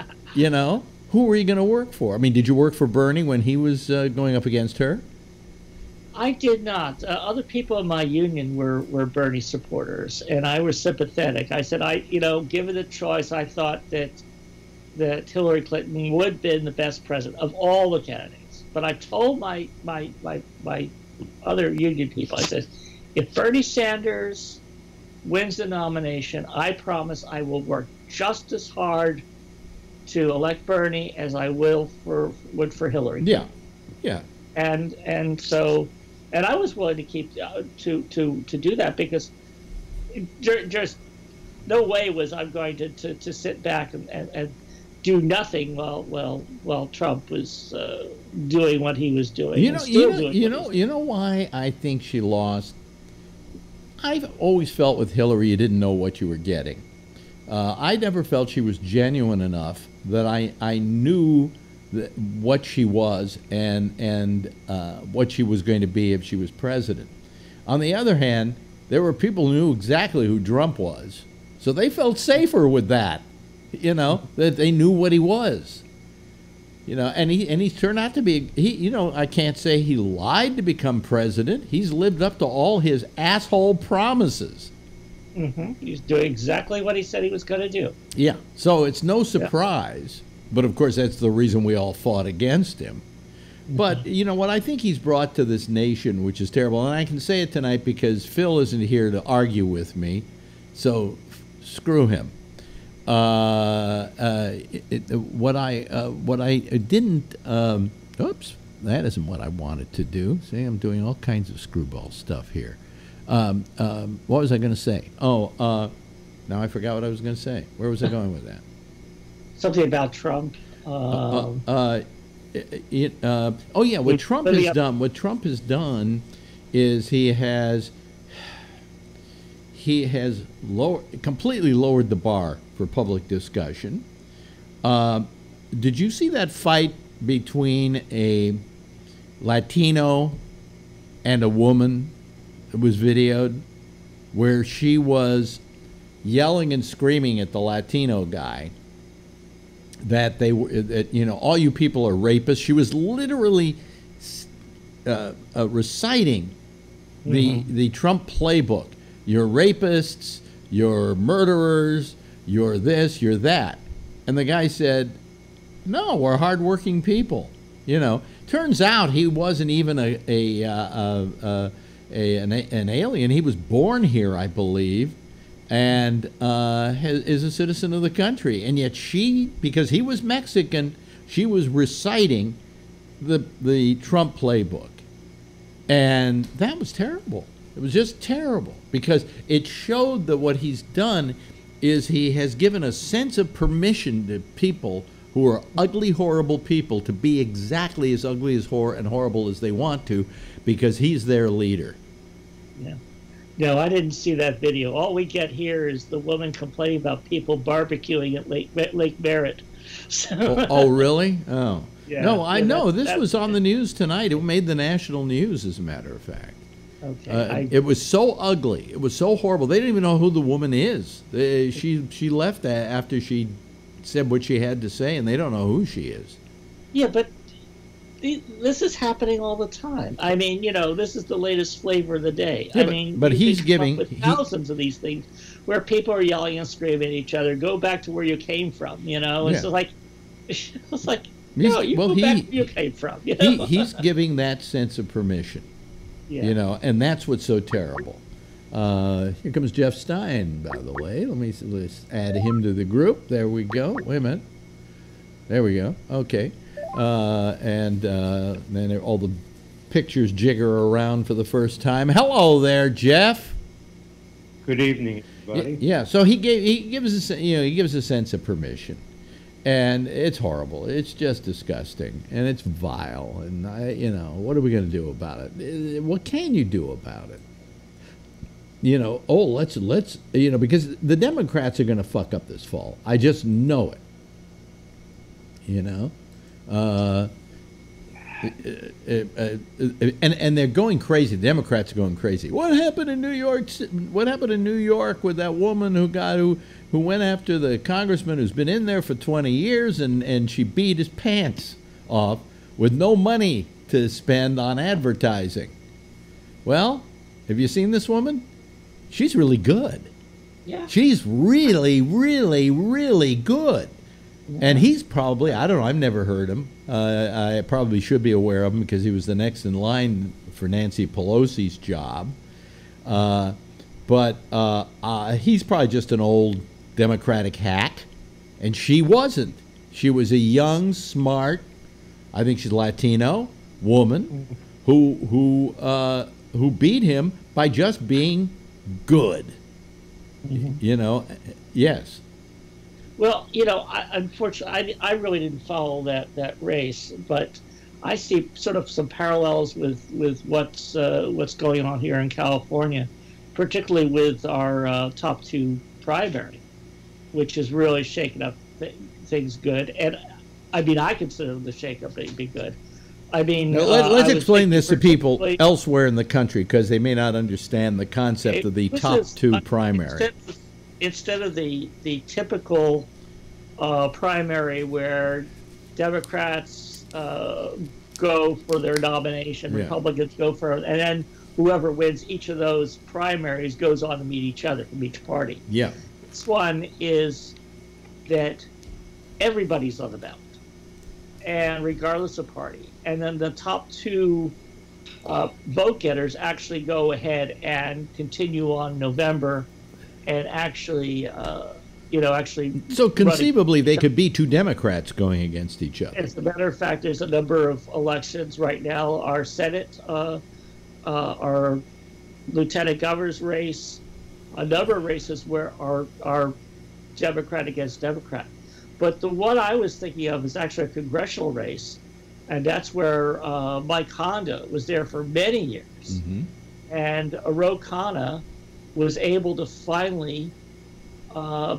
Who were you going to work for? Did you work for Bernie when he was going up against her? I did not. Other people in my union were Bernie supporters, and I was sympathetic. I said, given the choice, I thought that Hillary Clinton would have been the best president of all the candidates. But I told my other union people, I said, if Bernie Sanders wins the nomination, I promise I will work just as hard to elect Bernie as I would for Hillary. Yeah. And I was willing to keep to do that because just no way was I going to sit back and do nothing while Trump was doing what he was doing. You know why I think she lost? I've always felt with Hillary you didn't know what you were getting. I never felt she was genuine enough that I knew what she was and what she was going to be if she was president. On the other hand, there were people who knew exactly who Trump was, so they felt safer with that. That they knew what he was. And he turned out to be. I can't say he lied to become president. He's lived up to all his asshole promises. Mm-hmm. He's doing exactly what he said he was going to do. Yeah. So it's no surprise. Yeah. But of course, that's the reason we all fought against him. Mm-hmm. But what I think he's brought to this nation, which is terrible, and I can say it tonight because Phil isn't here to argue with me, so screw him. What I didn't. Oops, that isn't what I wanted to do. See, I'm doing all kinds of screwball stuff here. What was I going to say? Now I forgot what I was going to say. Where was I going with that? Something about Trump. What Trump has done. What Trump has done is he has completely lowered the bar for public discussion. Did you see that fight between a Latino and a woman. It was videoed where she was yelling and screaming at the Latino guy that they were, that, you know, all you people are rapists. She was literally reciting the Trump playbook. You're rapists, you're murderers, you're this, you're that. And the guy said, no, we're hardworking people. You know, turns out he wasn't even an alien. He was born here, I believe, and is a citizen of the country. And yet she, because he was Mexican, she was reciting the Trump playbook. And that was terrible. It was just terrible because it showed that what he's done is he has given a sense of permission to people who are ugly, horrible people to be exactly as ugly as and horrible as they want to, because he's their leader. Yeah. No, I didn't see that video. All we get here is the woman complaining about people barbecuing at Lake Merritt. So, oh, really? Oh. Yeah, no, I yeah, know. This was on the news tonight. It made the national news, as a matter of fact. Okay. It was so ugly. It was so horrible. They didn't even know who the woman is. She left after she said what she had to say, and they don't know who she is. Yeah, but this is happening all the time. I mean, you know, this is the latest flavor of the day. Yeah, I mean, but he's come giving up with thousands of these things where people are yelling and screaming at each other. Go back to where you came from. You know, it's like no, you go back where you came from. You know? He's giving that sense of permission. Yeah. You know, and that's what's so terrible. Here comes Jeff Stein, by the way. Let's add him to the group. There we go. Wait a minute. There we go. Okay. And then all the pictures jigger around for the first time. Hello there, Jeff. Good evening, everybody. Yeah. So he gives us, you know, he gives a sense of permission, and it's horrible. It's just disgusting, and it's vile. And you know, what are we going to do about it? What can you do about it? You know, let's you know, because the Democrats are going to fuck up this fall. I just know it. You know, and they're going crazy. The Democrats are going crazy. What happened in New York? What happened in New York with that woman who went after the congressman who's been in there for 20 years and she beat his pants off with no money to spend on advertising? Well, have you seen this woman? She's really good. Yeah. She's really, really, really good. Yeah. And he's probably, I don't know, I've never heard him. I probably should be aware of him because he was the next in line for Nancy Pelosi's job. But he's probably just an old Democratic hack. And she wasn't. She was a young, smart, I think she's Latino woman who beat him by just being good. You know, yes. Well, you know, unfortunately, I really didn't follow that race, but I see sort of some parallels with what's going on here in California, particularly with our top two primary, which is really shaking up things good. And I mean, I consider the shake-up to be good. I mean, now, let's explain this to people elsewhere in the country because they may not understand the concept of the top two primary. Instead of the typical primary where Democrats go for their nomination, Republicans go for, and then whoever wins each of those primaries goes on to meet each other from each party. Yeah. This one is that everybody's on the ballot, and regardless of party. And then the top two vote getters actually go ahead and continue on November and actually, So conceivably, they could be two Democrats going against each other. As a matter of fact, there's a number of elections right now. Our Senate, our lieutenant governor's race, a number of races where are Democrat against Democrat. But the one I was thinking of is actually a congressional race, and that's where Mike Honda was there for many years. Mm-hmm. And Ro Khanna was able to finally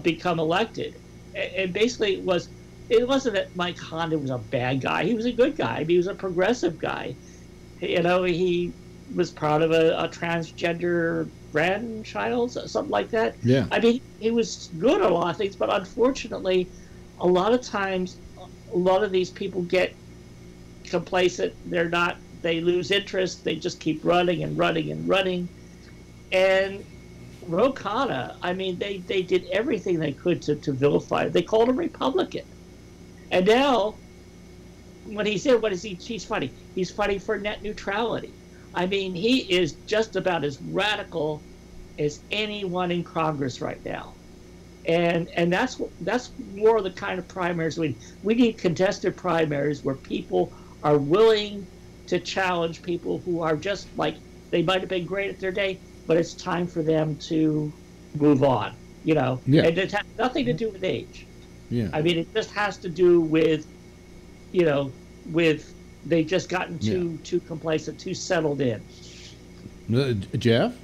become elected. And basically it was it wasn't that Mike Honda was a bad guy. He was a good guy. He was a progressive guy. You know, he was proud of a transgender grandchild, something like that. Yeah. I mean, he was good at a lot of things, but unfortunately, a lot of times, a lot of these people get complacent. They lose interest. They just keep running and running and running. And Ro Khanna, I mean, they did everything they could to vilify him. They called him Republican. And now, when he's in, what is he? He's fighting. He's fighting for net neutrality. I mean, he is just about as radical as anyone in Congress right now. And that's more of the kind of primaries we need contested primaries where people are willing to challenge people who are just like, they might have been great at their day, but it's time for them to move on, you know. Yeah. And it has nothing to do with age. Yeah. I mean, it just has to do with, you know, with they've just gotten too complacent, too settled in. Jeff?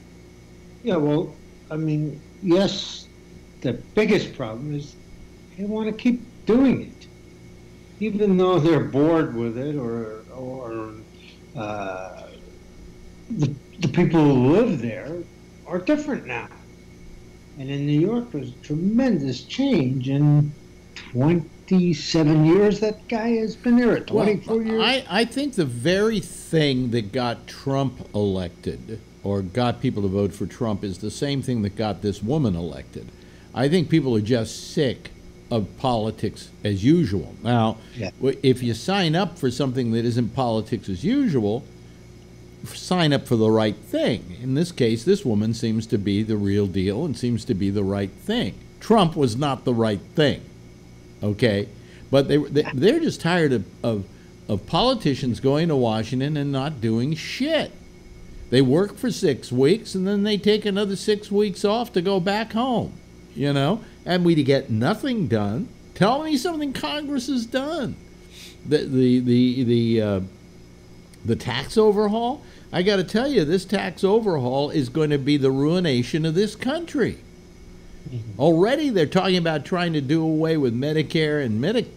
Yeah, well, I mean, yes, the biggest problem is they want to keep doing it, even though they're bored with it, or the people who live there are different now. And in New York, there's a tremendous change in 27 years that guy has been there, 24 years. I think the very thing that got Trump elected, or got people to vote for Trump, is the same thing that got this woman elected. I think people are just sick of politics as usual. Now, if you sign up for something that isn't politics as usual, sign up for the right thing. In this case, this woman seems to be the real deal and seems to be the right thing. Trump was not the right thing, okay? But they're just tired of politicians going to Washington and not doing shit. They work for 6 weeks and then they take another 6 weeks off to go back home, you know? And we get nothing done. Tell me something Congress has done. The tax overhaul, I got to tell you, this tax overhaul is going to be the ruination of this country. Mm-hmm. Already they're talking about trying to do away with Medicare and Medicare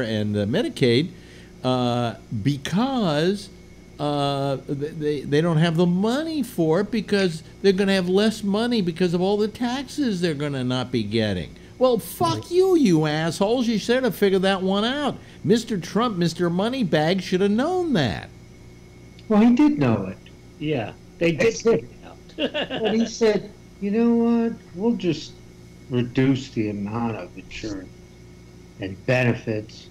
and Medicaid because they don't have the money for it, because they're going to have less money because of all the taxes they're going to not be getting. Well, fuck you assholes. You should have figured that one out. Mr. Trump, Mr. Moneybag, should have known that. Well, he did know it. Yeah, they did figure it out. But he said, you know what, we'll just reduce the amount of insurance and benefits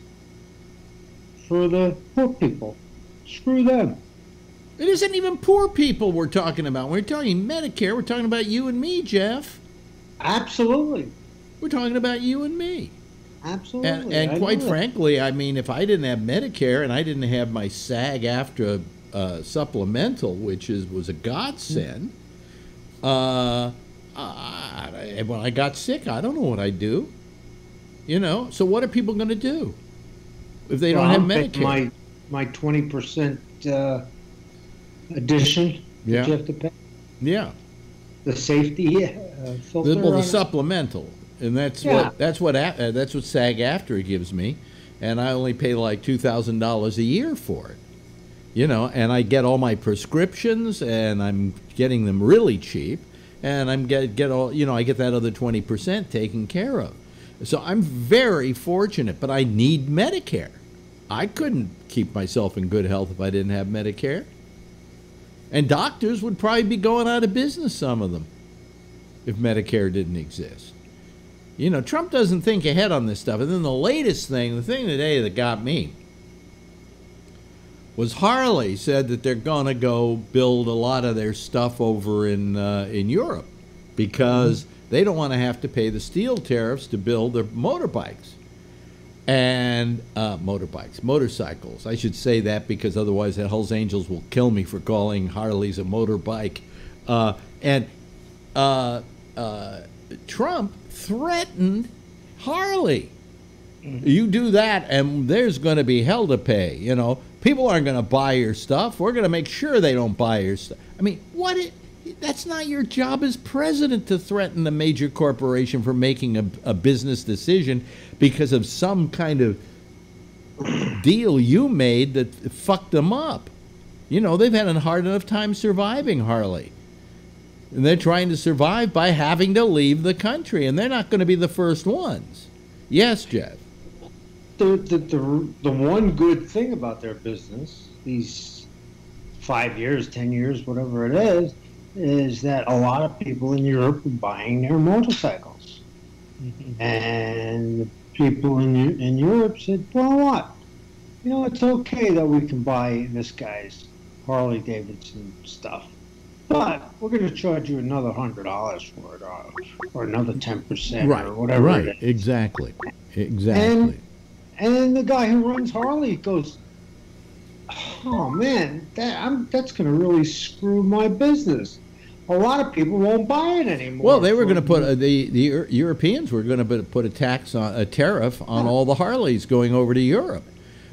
for the poor people. Screw them. It isn't even poor people we're talking about. We're talking Medicare. We're talking about you and me, Jeff. Absolutely. We're talking about you and me. Absolutely. And quite frankly, I mean, if I didn't have Medicare and I didn't have my SAG-AFTRA supplemental, which was a godsend, when I got sick, I don't know what I'd do. You know, so what are people going to do if they don't have Medicare? My 20% addition that you have to pay. Yeah. The safety filter. The supplemental. And that's what SAG-AFTRA gives me, and I only pay like $2,000 a year for it, you know. And I get all my prescriptions, and I'm getting them really cheap, and I get all, you know, I get that other 20% taken care of. So I'm very fortunate, but I need Medicare. I couldn't keep myself in good health if I didn't have Medicare, and doctors would probably be going out of business, some of them, if Medicare didn't exist. You know, Trump doesn't think ahead on this stuff. And then the latest thing, the thing today that got me, was Harley said that they're going to go build a lot of their stuff over in Europe because they don't want to have to pay the steel tariffs to build their motorbikes. And motorcycles. I should say that because otherwise the Hells Angels will kill me for calling Harleys a motorbike. Trump threatened Harley. You do that and there's going to be hell to pay. You know, people aren't going to buy your stuff. We're going to make sure they don't buy your stuff. I mean, That's not your job as president to threaten a major corporation for making a business decision because of some kind of deal you made that fucked them up. You know, they've had a hard enough time surviving, Harley. And they're trying to survive by having to leave the country, and they're not going to be the first ones. Yes, Jeff. The one good thing about their business, these 5 years, 10 years, whatever it is that a lot of people in Europe are buying their motorcycles. And the people in Europe said, well, what? You know, it's okay that we can buy this guy's Harley Davidson stuff, but we're going to charge you another $100 for it, or another 10%, or whatever. Right, it is. Exactly. And then the guy who runs Harley goes, oh man, that's going to really screw my business. A lot of people won't buy it anymore. Well, they were going to put the Europeans were going to put a tariff on all the Harleys going over to Europe,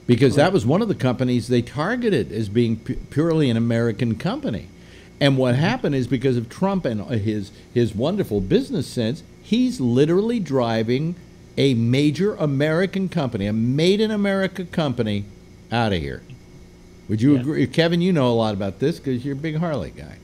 because that was one of the companies they targeted as being purely an American company. And what happened is, because of Trump and his wonderful business sense, he's literally driving a major American company, a made-in-America company, out of here. Would you agree? Kevin, you know a lot about this because you're a big Harley guy.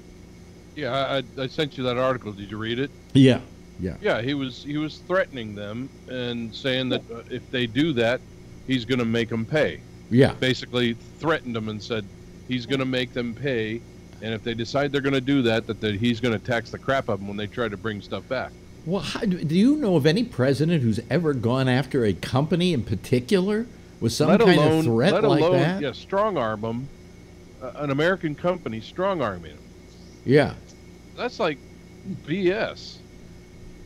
Yeah, I sent you that article. Did you read it? Yeah. Yeah, he was threatening them and saying that if they do that, he's going to make them pay. Yeah. Basically threatened them and said he's going to make them pay, and if they decide they're going to do that he's going to tax the crap out of them when they try to bring stuff back. Well, do you know of any president who's ever gone after a company in particular with some kind of threat like that? Yeah, strong-arm them, an American company strong-arming them. Yeah. That's like BS.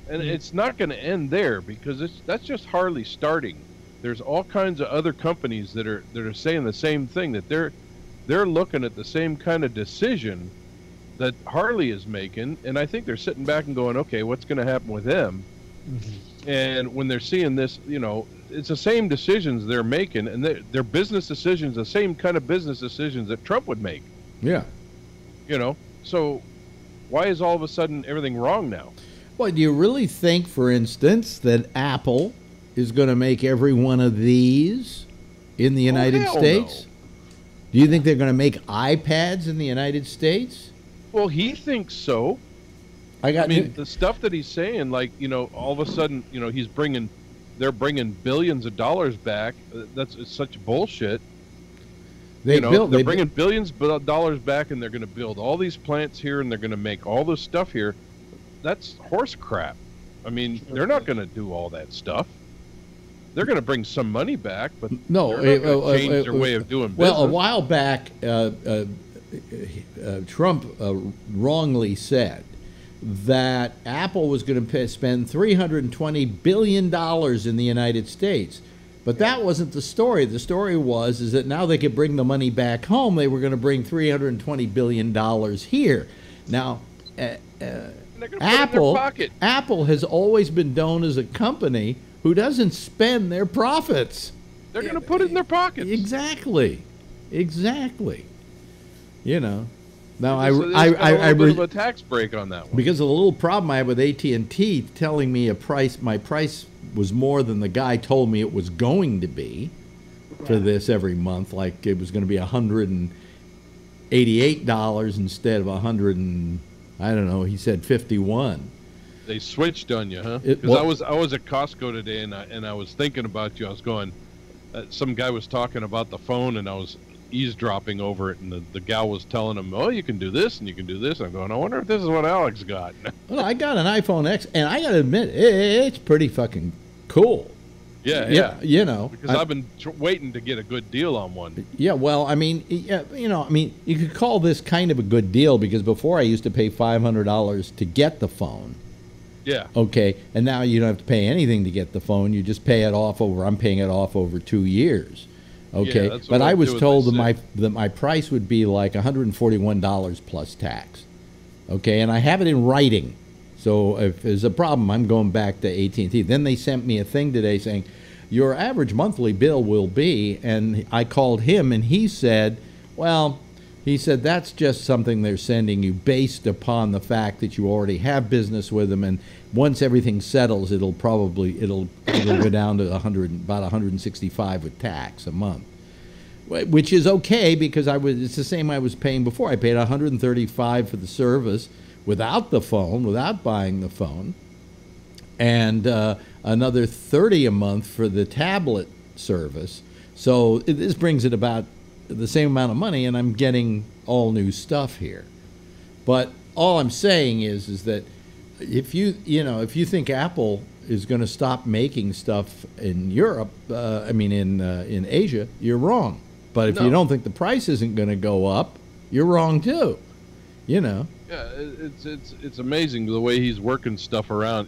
And it's not going to end there, because that's just Harley starting. There's all kinds of other companies that are saying the same thing, that they're looking at the same kind of decision that Harley is making, and I think they're sitting back and going, okay, what's going to happen with them? And when they're seeing this, you know, it's the same decisions they're making, and they're business decisions, the same kind of business decisions that Trump would make. Yeah. You know, so why is all of a sudden everything wrong now? Well, do you really think, for instance, that Apple is going to make every one of these in the United States? No. Do you think they're going to make iPads in the United States? Well, he thinks so. I mean, the stuff that he's saying, like, you know, all of a sudden, you know, they're bringing billions of dollars back. It's such bullshit. They're bringing billions of dollars back, and they're going to build all these plants here, and they're going to make all this stuff here. That's horse crap. I mean, they're not going to do all that stuff. They're going to bring some money back, but no, they're not going to change their way of doing business. Well, a while back, Trump wrongly said that Apple was going to spend $320 billion in the United States. But that wasn't the story. The story was that now they could bring the money back home. They were going to bring $320 billion here. Now, Apple has always been known as a company who doesn't spend their profits. They're going to put it in their pockets. Exactly. You know. Now I a bit of a tax break on that one, because of the little problem I had with AT&T telling me my price was more than the guy told me it was going to be for this every month. Like it was going to be $188 instead of he said 51. They switched on you, huh? Because I was at Costco today, and I was thinking about you. I was going, some guy was talking about the phone, and I was eavesdropping over it, and the gal was telling him, oh, you can do this and you can do this. I'm going, I wonder if this is what Alex got. Well, I got an iPhone X, and I got to admit, it's pretty fucking cool. Yeah. You know, because I've been waiting to get a good deal on one. Yeah, well, I mean, you could call this kind of a good deal, because before I used to pay $500 to get the phone. Yeah. Okay, and now you don't have to pay anything to get the phone. You just pay it off I'm paying it off over 2 years. Okay, yeah, but I was told that my price would be like $141 plus tax. Okay, and I have it in writing. So if there's a problem, I'm going back to AT&T. Then they sent me a thing today saying, your average monthly bill will be, and I called him, and he said, well, He said that's just something they're sending you based upon the fact that you already have business with them, and once everything settles, it'll go down to about 165 with tax a month, which is okay because it's the same I was paying before. I paid 135 for the service without the phone, without buying the phone, and another 30 a month for the tablet service. So this brings it about the same amount of money, and I'm getting all new stuff here. But all I'm saying is that if you think Apple is going to stop making stuff in Europe, in Asia, you're wrong. But if you don't think the price isn't going to go up, you're wrong too. Yeah, it's amazing the way he's working stuff around.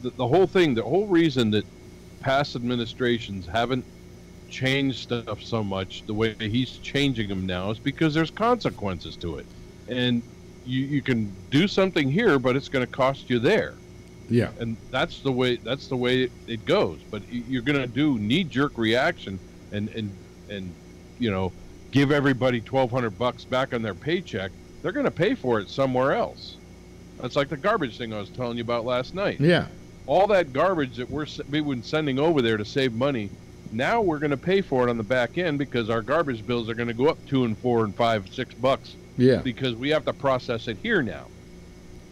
The whole thing, the whole reason that past administrations haven't changed stuff so much the way he's changing them now is because there's consequences to it, and you can do something here, but it's going to cost you there. Yeah, and that's the way it goes. But you're going to do knee-jerk reaction and give everybody $1,200 back on their paycheck. They're going to pay for it somewhere else. That's like the garbage thing I was telling you about last night. Yeah, all that garbage that we've been sending over there to save money. Now we're going to pay for it on the back end because our garbage bills are going to go up $2 and $4 and $5, $6. Yeah. Because we have to process it here now,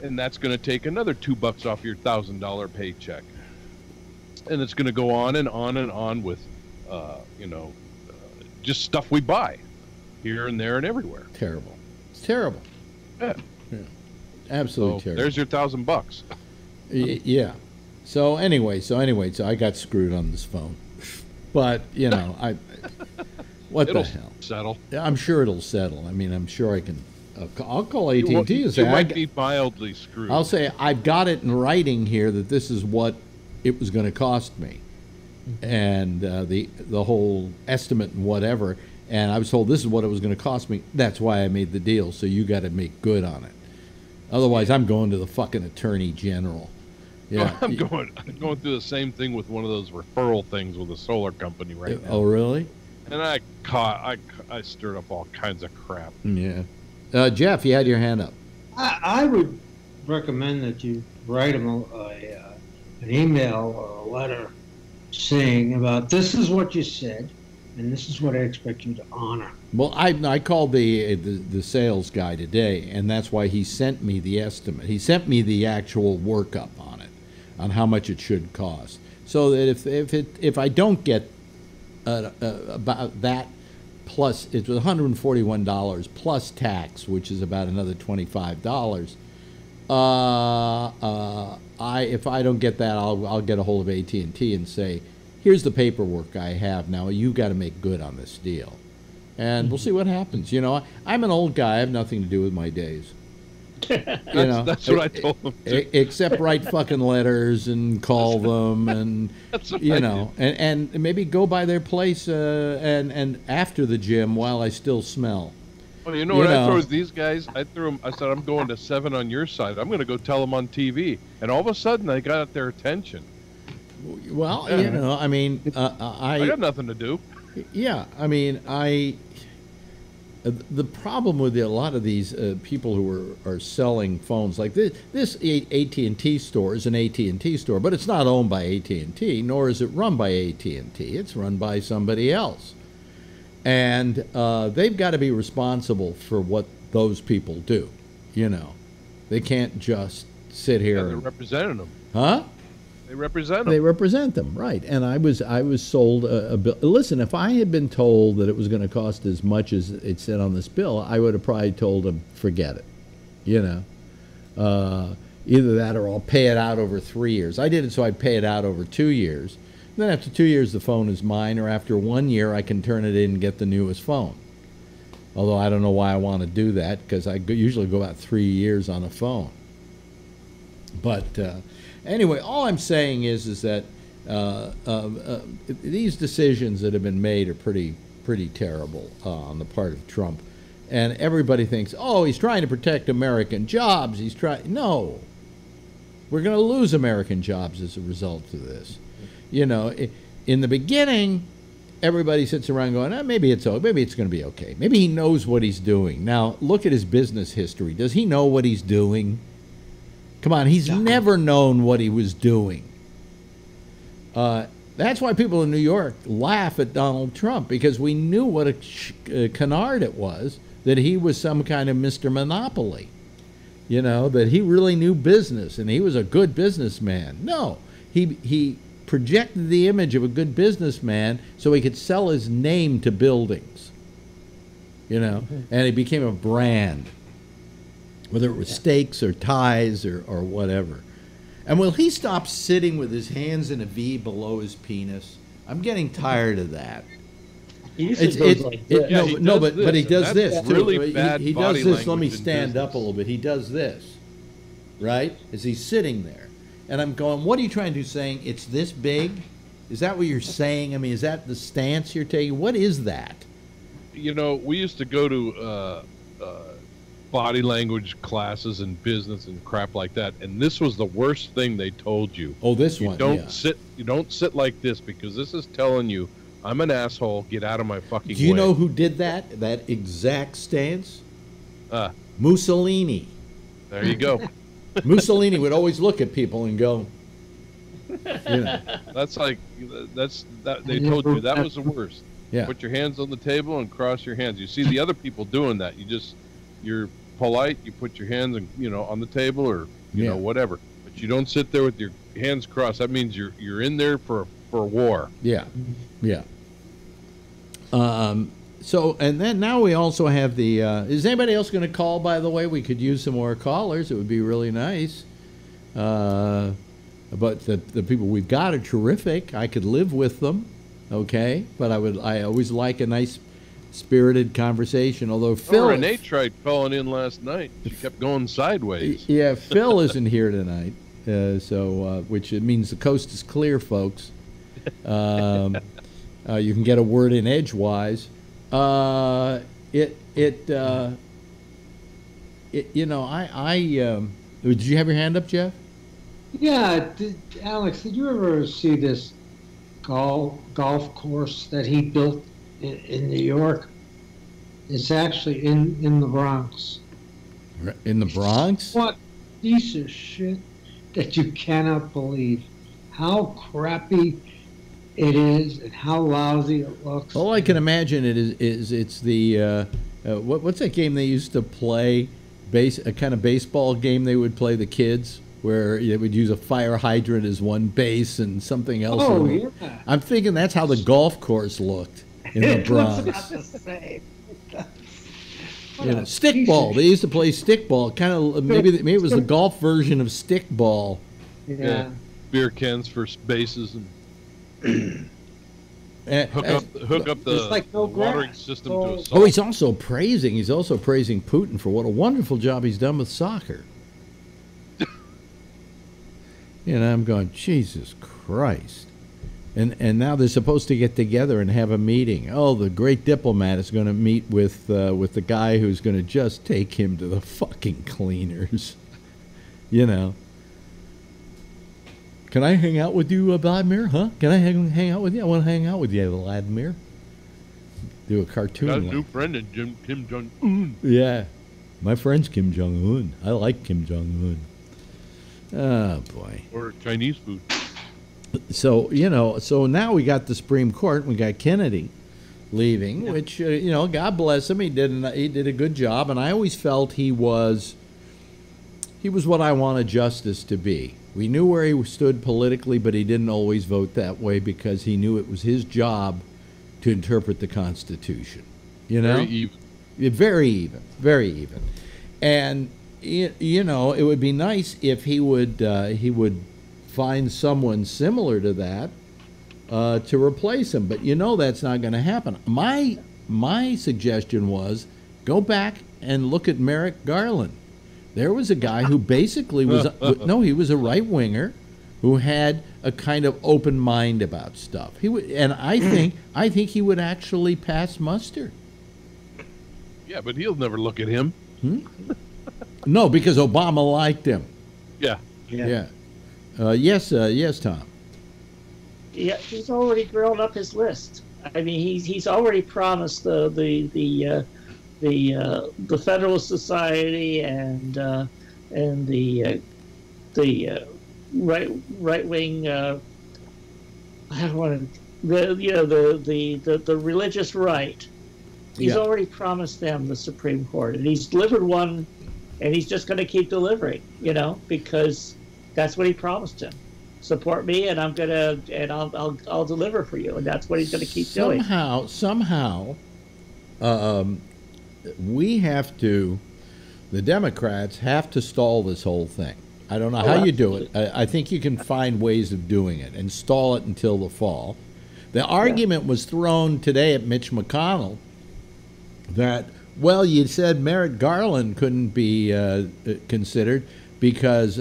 and that's going to take another $2 off your $1,000 paycheck, and it's going to go on and on and on with, just stuff we buy here and there and everywhere. Terrible. It's terrible. Yeah. Absolutely terrible. There's your $1,000. Yeah. So anyway, I got screwed on this phone. But, what It'll the hell? Settle. I'm sure it'll settle. I mean, I'm sure I can. I'll call AT&T and say, you might be mildly screwed. I'll say, I've got it in writing here that this is what it was going to cost me. And the whole estimate and whatever. And I was told this is what it was going to cost me. That's why I made the deal. So you got to make good on it. Otherwise, I'm going to the fucking Attorney General. Yeah, I'm going through the same thing with one of those referral things with a solar company right now. Oh, really? And I stirred up all kinds of crap. Yeah. Jeff, you had your hand up. I would recommend that you write them an email or a letter saying about this is what you said and this is what I expect you to honor. Well, I called the sales guy today, and that's why he sent me the estimate. He sent me the actual workup on it, on how much it should cost, so that if I don't get about that plus, it was $141 plus tax, which is about another $25. If I don't get that, I'll get a hold of AT&T and say, here's the paperwork I have now. You got to make good on this deal, and we'll see what happens. I'm an old guy. I have nothing to do with my days. That's what I told them too. Except write fucking letters and call them, and and maybe go by their place and after the gym while I still smell. Well, what I throw these guys? I threw them. I said, I'm going to 7 on your side. I'm going to go tell them on TV, and all of a sudden I got their attention. Well, I mean, I got nothing to do. Yeah, I mean, the problem with a lot of these people who are selling phones like this AT&T store is an AT&T store, but it's not owned by AT&T, nor is it run by AT&T. It's run by somebody else. And they've got to be responsible for what those people do. They can't just sit here. They're representing them. Huh? They represent them. They represent them, right? And I was sold a bill. Listen, if I had been told that it was going to cost as much as it said on this bill, I would have probably told them, forget it. Either that or I'll pay it out over 3 years. I did it so I'd pay it out over 2 years. And then after 2 years, the phone is mine, or after 1 year, I can turn it in and get the newest phone. Although I don't know why I want to do that, because I usually go about 3 years on a phone. But anyway, all I'm saying is that these decisions that have been made are pretty terrible on the part of Trump, and everybody thinks, oh, he's trying to protect American jobs. No, we're going to lose American jobs as a result of this. In the beginning, everybody sits around going, maybe it's going to be okay. Maybe he knows what he's doing. Now, look at his business history. Does he know what he's doing? Come on, he's never known what he was doing. That's why people in New York laugh at Donald Trump, because we knew what a canard it was, that he was some kind of Mr. Monopoly. You know, that he really knew business and he was a good businessman. No, he projected the image of a good businessman so he could sell his name to buildings. You know, and he became a brand, whether it was steaks or ties or whatever. And will he stop sitting with his hands in a V below his penis? I'm getting tired of that. He usually goes like this. But he does this too. Really bad he body does this. Let me language in stand business. up a little bit. He does this, right? As he's sitting there, and I'm going, "What are you trying to do? Saying it's this big? Is that what you're saying? I mean, is that the stance you're taking? What is that?" You know, we used to go to body language classes in business and crap like that, and this was the worst thing they told you. Oh, this You one. don't Yeah. sit. You don't sit like this, because this is telling you I'm an asshole. Get out of my fucking way. Do you know who did that? That exact stance? Mussolini. There you go. Mussolini would always look at people and go, you know. That's like they told you that was the worst. Yeah. Put your hands on the table and cross your hands. You see the other people doing that. You're polite. You put your hands on the table or you know whatever. But you don't sit there with your hands crossed. That means you're in there for war. Yeah, yeah. So, and then now we also have the, is anybody else going to call, by the way? We could use some more callers. It would be really nice. But the people we've got are terrific. I could live with them, okay? But I always like a nice spirited conversation, although Phil... Renee tried calling in last night. She kept going sideways. Yeah, Phil isn't here tonight, which it means the coast is clear, folks. You can get a word in edgewise. Did you have your hand up, Jeff? Yeah, Alex, did you ever see this golf course that he built in New York? It's actually in the Bronx. In the Bronx? What piece of shit that you cannot believe. How crappy it is and how lousy it looks. All I can imagine it's the what's that game they used to play? A kind of baseball game they would play, the kids, where they would use a fire hydrant as one base and something else. Oh, yeah. I'm thinking that's how the golf course looked in the Bronx. It's not the same. Stickball. They used to play stickball. Kind of maybe it was the golf version of stickball. Yeah. Beer cans for bases and hook up the like no watering grass. system to a salt. Oh, he's also praising Putin for what a wonderful job he's done with soccer. I'm going, Jesus Christ. And now they're supposed to get together and have a meeting. Oh, the great diplomat is going to meet with the guy who's going to just take him to the fucking cleaners. Can I hang out with you, Vladimir? Huh? Can I hang out with you? I want to hang out with you, Vladimir. Do a cartoon. Got a new friend in Kim Jong-un. Yeah. My friend's Kim Jong-un. I like Kim Jong-un. Oh, boy. Or Chinese food. So, so now we got the Supreme Court. We got Kennedy leaving, which, God bless him. He did a good job. And I always felt he was what I wanted justice to be. We knew where he stood politically, but he didn't always vote that way because he knew it was his job to interpret the Constitution. Very even. Very even. Very even. And, it would be nice if he would find someone similar to that to replace him. But that's not going to happen. My suggestion was go back and look at Merrick Garland. There was a guy who basically was he was a right winger who had a kind of open mind about stuff. I think he would actually pass muster. Yeah, but he'll never look at him. No, because Obama liked him. Yeah. Yes, Tom. Yeah, he's already grilled up his list. I mean, he's already promised the Federalist Society and the right wing. I don't want to. The religious right. He's already promised them the Supreme Court, and he's delivered one, and he's just going to keep delivering. Because that's what he promised him. Support me, and I'll deliver for you, and that's what he's going to keep doing. Somehow, the Democrats have to stall this whole thing. I don't know how you do it. I think you can find ways of doing it and stall it until the fall. The argument was thrown today at Mitch McConnell that, well, you said Merrick Garland couldn't be considered because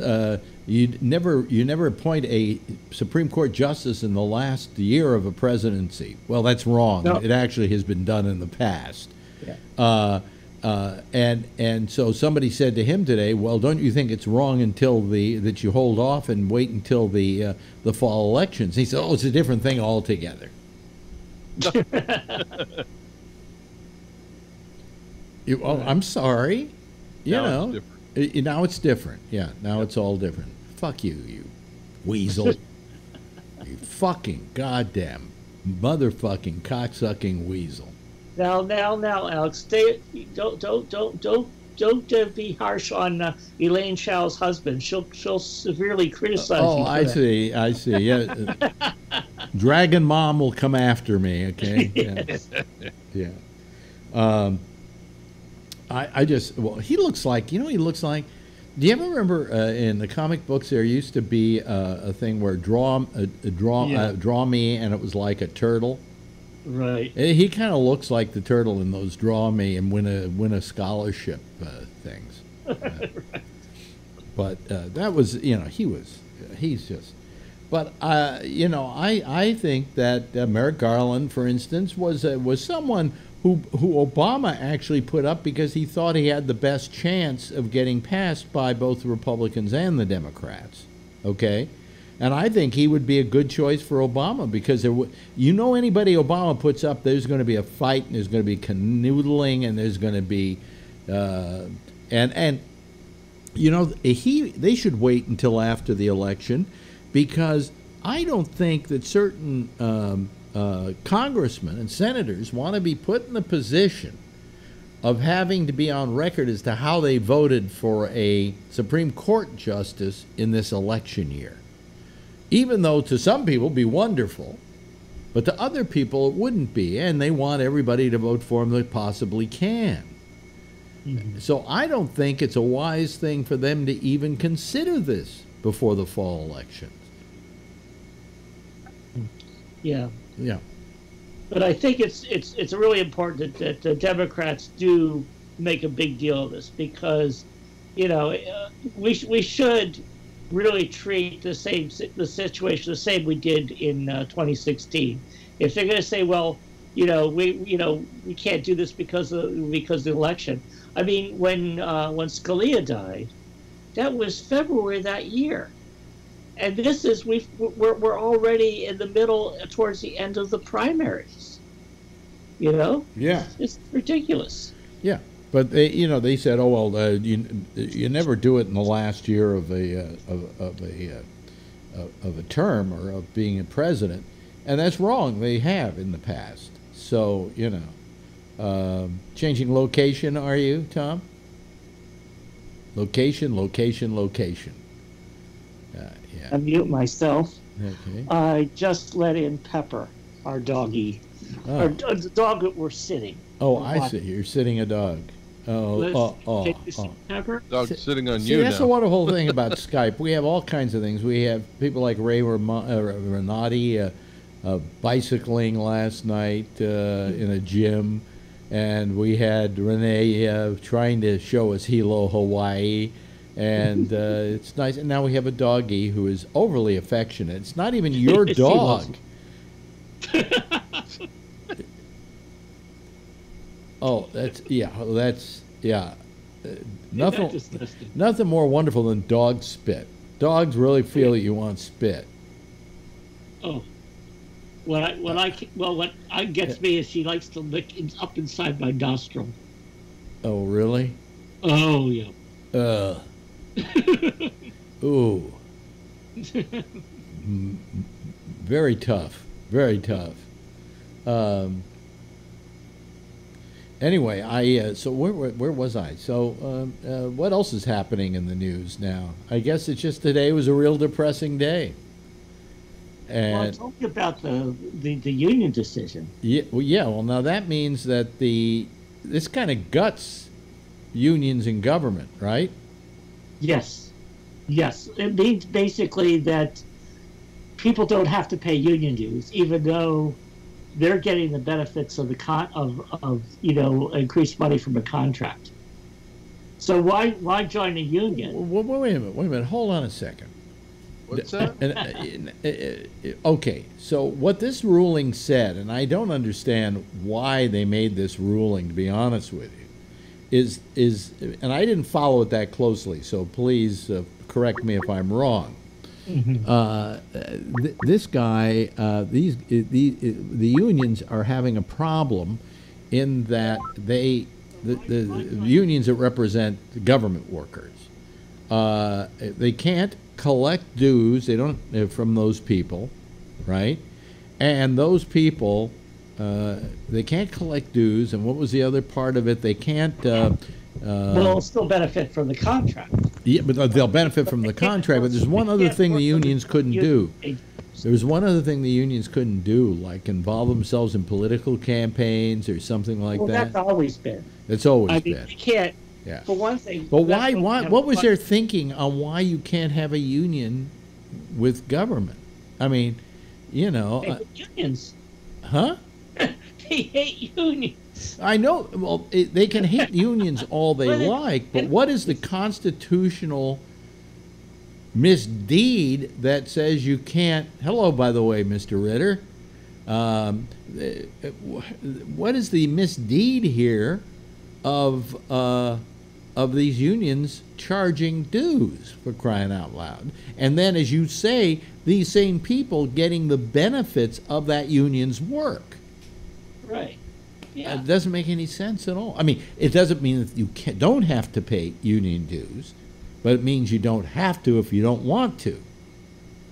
you never appoint a Supreme Court justice in the last year of a presidency. Well, that's wrong. No. It actually has been done in the past. Yeah. And so somebody said to him today, well, don't you think it's wrong that you hold off and wait until the fall elections? He said, oh, it's a different thing altogether. I'm sorry. Now it's different. Yeah, now it's all different. Fuck you, you weasel. You fucking goddamn motherfucking cocksucking weasel. Now, Alex, don't be harsh on Elaine Chao's husband. She'll severely criticize you. Oh, I see. Yeah, Dragon Mom will come after me. Okay. Yes. Yeah. He looks like. Do you ever remember in the comic books there used to be a thing where draw me, and it was like a turtle. Right. He kind of looks like the turtle in those draw me and win a scholarship things. Right. But that was, he's just. But I think that Merrick Garland, for instance, was someone who Obama actually put up because he thought he had the best chance of getting passed by both the Republicans and the Democrats. Okay. And I think he would be a good choice for Obama because anybody Obama puts up, there's going to be a fight and there's going to be canoodling and there's going to be they should wait until after the election because I don't think that certain congressmen and senators want to be put in the position of having to be on record as to how they voted for a Supreme Court justice in this election year. Even though to some people it'd be wonderful, but to other people it wouldn't be, and they want everybody to vote for them that possibly can. Mm-hmm. So I don't think it's a wise thing for them to even consider this before the fall elections. Yeah. Yeah. But I think it's really important that the Democrats do make a big deal of this because, we should really treat the situation the same we did in 2016. If they're going to say, well, we can't do this because of the election. I mean, when Scalia died, that was February that year, and this is we're already in the middle towards the end of the primaries. Yeah, it's ridiculous. Yeah. But they said, oh well, you never do it in the last year of a term or of being a president, and that's wrong. They have in the past. So changing location. Are you, Tom? Location. Yeah. I mute myself. Okay. I just let in Pepper, our doggy, the dog that we're sitting. Oh, I see. You're sitting a dog. Pepper? Dog's sitting on you now. That's the wonderful thing about Skype. We have all kinds of things. We have people like Ray Renati bicycling last night in a gym, and we had Renee trying to show us Hilo, Hawaii, and it's nice. And now we have a doggy who is overly affectionate. It's not even your dog. Oh, that's nothing more wonderful than dog spit. Dogs really feel that you want spit. Oh. what gets me is she likes to lick up inside my nostril. Oh, really? Oh, yeah. Ooh. Very tough. Very tough. Anyway, so where was I? So what else is happening in the news now? I guess it's just today was a real depressing day. And I told you about the union decision. Yeah, well, now that means that this kind of guts unions in government, right? Yes. It means basically that people don't have to pay union dues, even though they're getting the benefits of increased money from a contract. So why join a union? Wait a minute. Hold on a second. What's that? Okay, so what this ruling said, and I don't understand why they made this ruling, to be honest with you, is and I didn't follow it that closely, so please correct me if I'm wrong. Mm-hmm. This guy, the unions are having a problem in that the unions that represent government workers, they can't collect dues. They don't from those people, right? And those people, they can't collect dues. And what was the other part of it? They can't. They'll still benefit from the contract. Yeah, but they'll benefit from the contract. But there's one other thing the unions couldn't do. There was one other thing the unions couldn't do, like involve themselves in political campaigns or something like that. That's always been. It's always been. You can't. Yeah. For one thing. But why? What was their thinking on why you can't have a union with government? I mean, They hate unions. Huh? They hate unions. I know. Well, they can hate unions all they like, but what is the constitutional misdeed that says you can't? Hello, by the way, Mr. Ritter. What is the misdeed here of these unions charging dues, for crying out loud? And then, as you say, these same people getting the benefits of that union's work. Right. Yeah. It doesn't make any sense at all. I mean, it doesn't mean that you don't have to pay union dues, but it means you don't have to if you don't want to.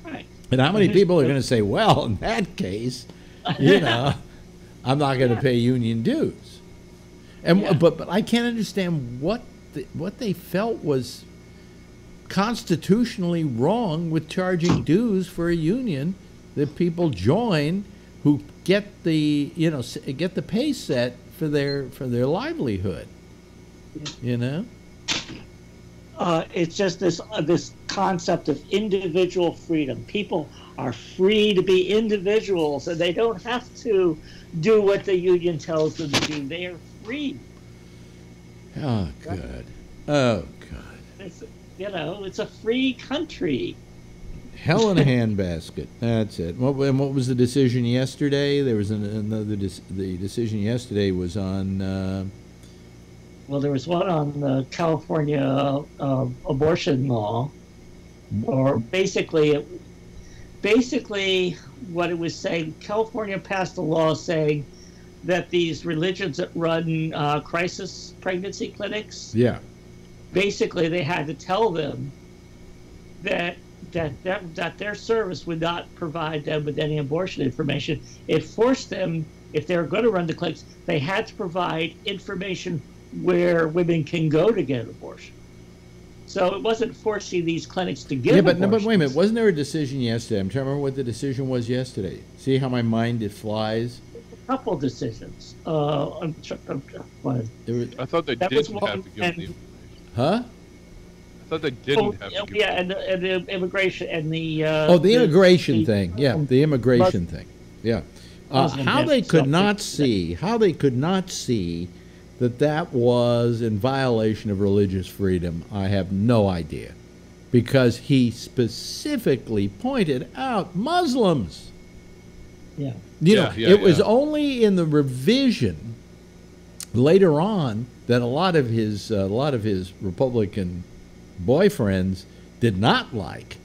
Right. And how many people are going to say, well, in that case, I'm not going to pay union dues? And but I can't understand what they felt was constitutionally wrong with charging dues for a union that people join who get the pay set for their livelihood. It's just this concept of individual freedom. People are free to be individuals, and they don't have to do what the union tells them to do. They are free. Oh, good. Oh, God. It's a free country. Hell in a handbasket. That's it. And what was the decision yesterday? There was another. The decision yesterday was on. Well, there was one on the California abortion law, or basically what it was saying. California passed a law saying that these religions that run crisis pregnancy clinics, basically they had to tell them that their service would not provide them with any abortion information. It forced them, if they were going to run the clinics, they had to provide information where women can go to get an abortion. So it wasn't forcing these clinics to give abortions. But wait a minute. Wasn't there a decision yesterday? I'm trying to remember what the decision was yesterday. See how my mind flies? A couple decisions. I thought they didn't have to give the information. Huh? I thought they didn't have to give and the immigration and the... the immigration thing. Yeah, the immigration thing. Yeah. How they could not see that was in violation of religious freedom, I have no idea. Because he specifically pointed out Muslims. Yeah. It was only in the revision later on that a lot of his Republican boyfriends did not like,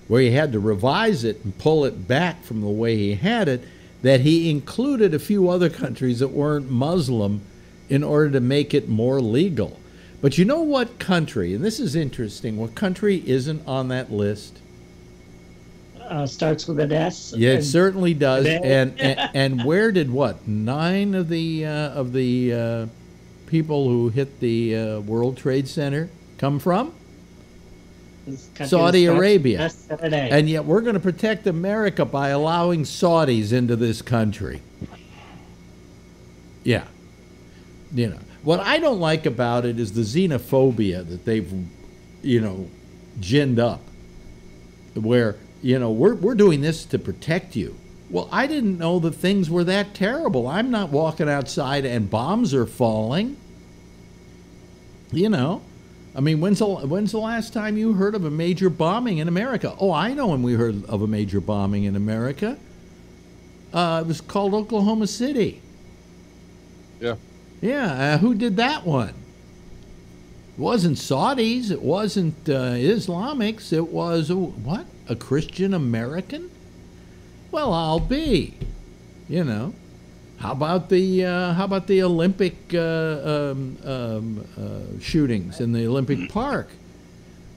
where he had to revise it and pull it back from the way he had it, that he included a few other countries that weren't Muslim in order to make it more legal. But you know what country, and this is interesting, what country isn't on that list? Starts with an S. Yeah, it certainly does. And where did what 9 of the people who hit the World Trade Center come from? Saudi Arabia. And yet we're going to protect America by allowing Saudis into this country. Yeah. You know, what I don't like about it is the xenophobia that they've, ginned up, where, we're doing this to protect you. Well, I didn't know that things were that terrible. I'm not walking outside and bombs are falling. I mean, when's the last time you heard of a major bombing in America? Oh, I know when we heard of a major bombing in America. It was called Oklahoma City. Yeah. Yeah, who did that one? It wasn't Saudis. It wasn't Islamics. It was, what? A Christian American? Well, I'll be. How about the Olympic shootings in the Olympic Park?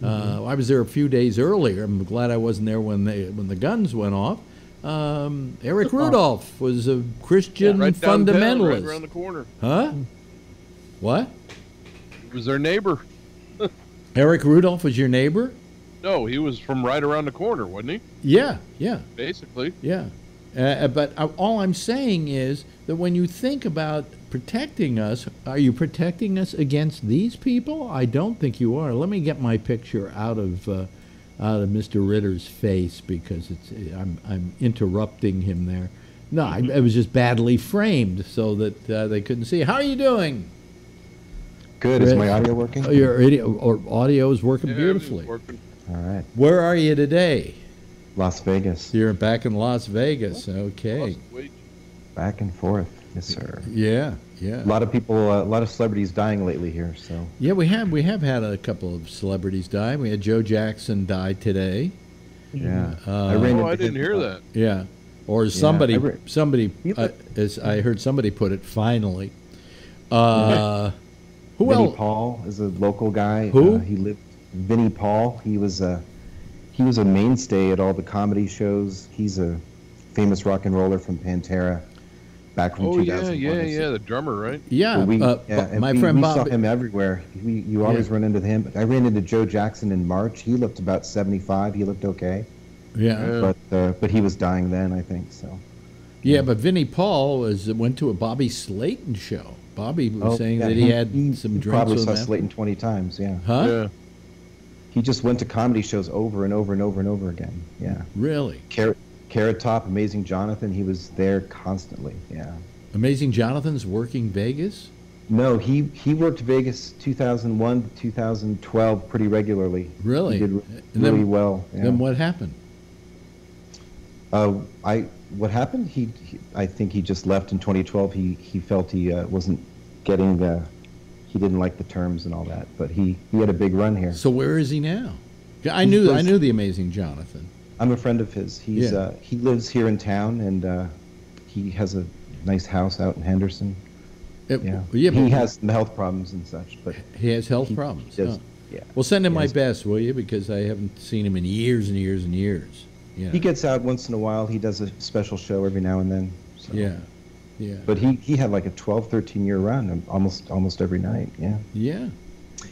I was there a few days earlier. I'm glad I wasn't there when the guns went off. Eric Rudolph was a Christian right fundamentalist. Right around the corner. Huh? What? He was their neighbor. Eric Rudolph was your neighbor? No, he was from right around the corner, wasn't he? Yeah. Basically. Yeah. But all I'm saying is that when you think about protecting us, are you protecting us against these people? I don't think you are. Let me get my picture out of Mr. Ritter's face because I'm interrupting him there. No, it was just badly framed so that they couldn't see. How are you doing? Good. Is my audio working? Oh, your audio is working beautifully. Working. All right. Where are you today? Las Vegas. You're back in Las Vegas. Okay. Back and forth. Yes, sir. Yeah. A lot of people, a lot of celebrities dying lately here. So. Yeah, we have had a couple of celebrities die. We had Joe Jackson die today. Yeah. I didn't hear that. Yeah. Or as I heard somebody put it, finally. Who Vinnie else? Paul is a local guy. Who? He lived. Vinnie Paul. He was a mainstay at all the comedy shows. He's a famous rock and roller from Pantera, back from 2001. Yeah, the drummer, right? Yeah. My friend we Bob. saw him everywhere. You always run into him. I ran into Joe Jackson in March. He looked about 75. He looked okay. Yeah. But he was dying then, I think so. Yeah, but Vinnie Paul went to a Bobby Slayton show. Bobby was saying that he had some drinks probably with saw him. Slayton 20 times, yeah. Huh? Yeah. He just went to comedy shows over and over and over and over again, yeah. Really? Carrot Top, Amazing Jonathan, he was there constantly, yeah. Amazing Jonathan's working Vegas? No, he worked Vegas 2001 to 2012 pretty regularly. Really? He did really well. Yeah. Then what happened? What happened? I think he just left in 2012. He felt he wasn't getting he didn't like the terms and all that. But he had a big run here. So where is he now? I knew the Amazing Jonathan. I'm a friend of his. He lives here in town and he has a nice house out in Henderson. He has some health problems and such, but he has health problems. Does, yeah. Well, send him my best, will you? Because I haven't seen him in years and years and years. Yeah. He gets out once in a while. He does a special show every now and then. So. Yeah. But he had like a 12, 13-year run almost every night. Yeah. Yeah.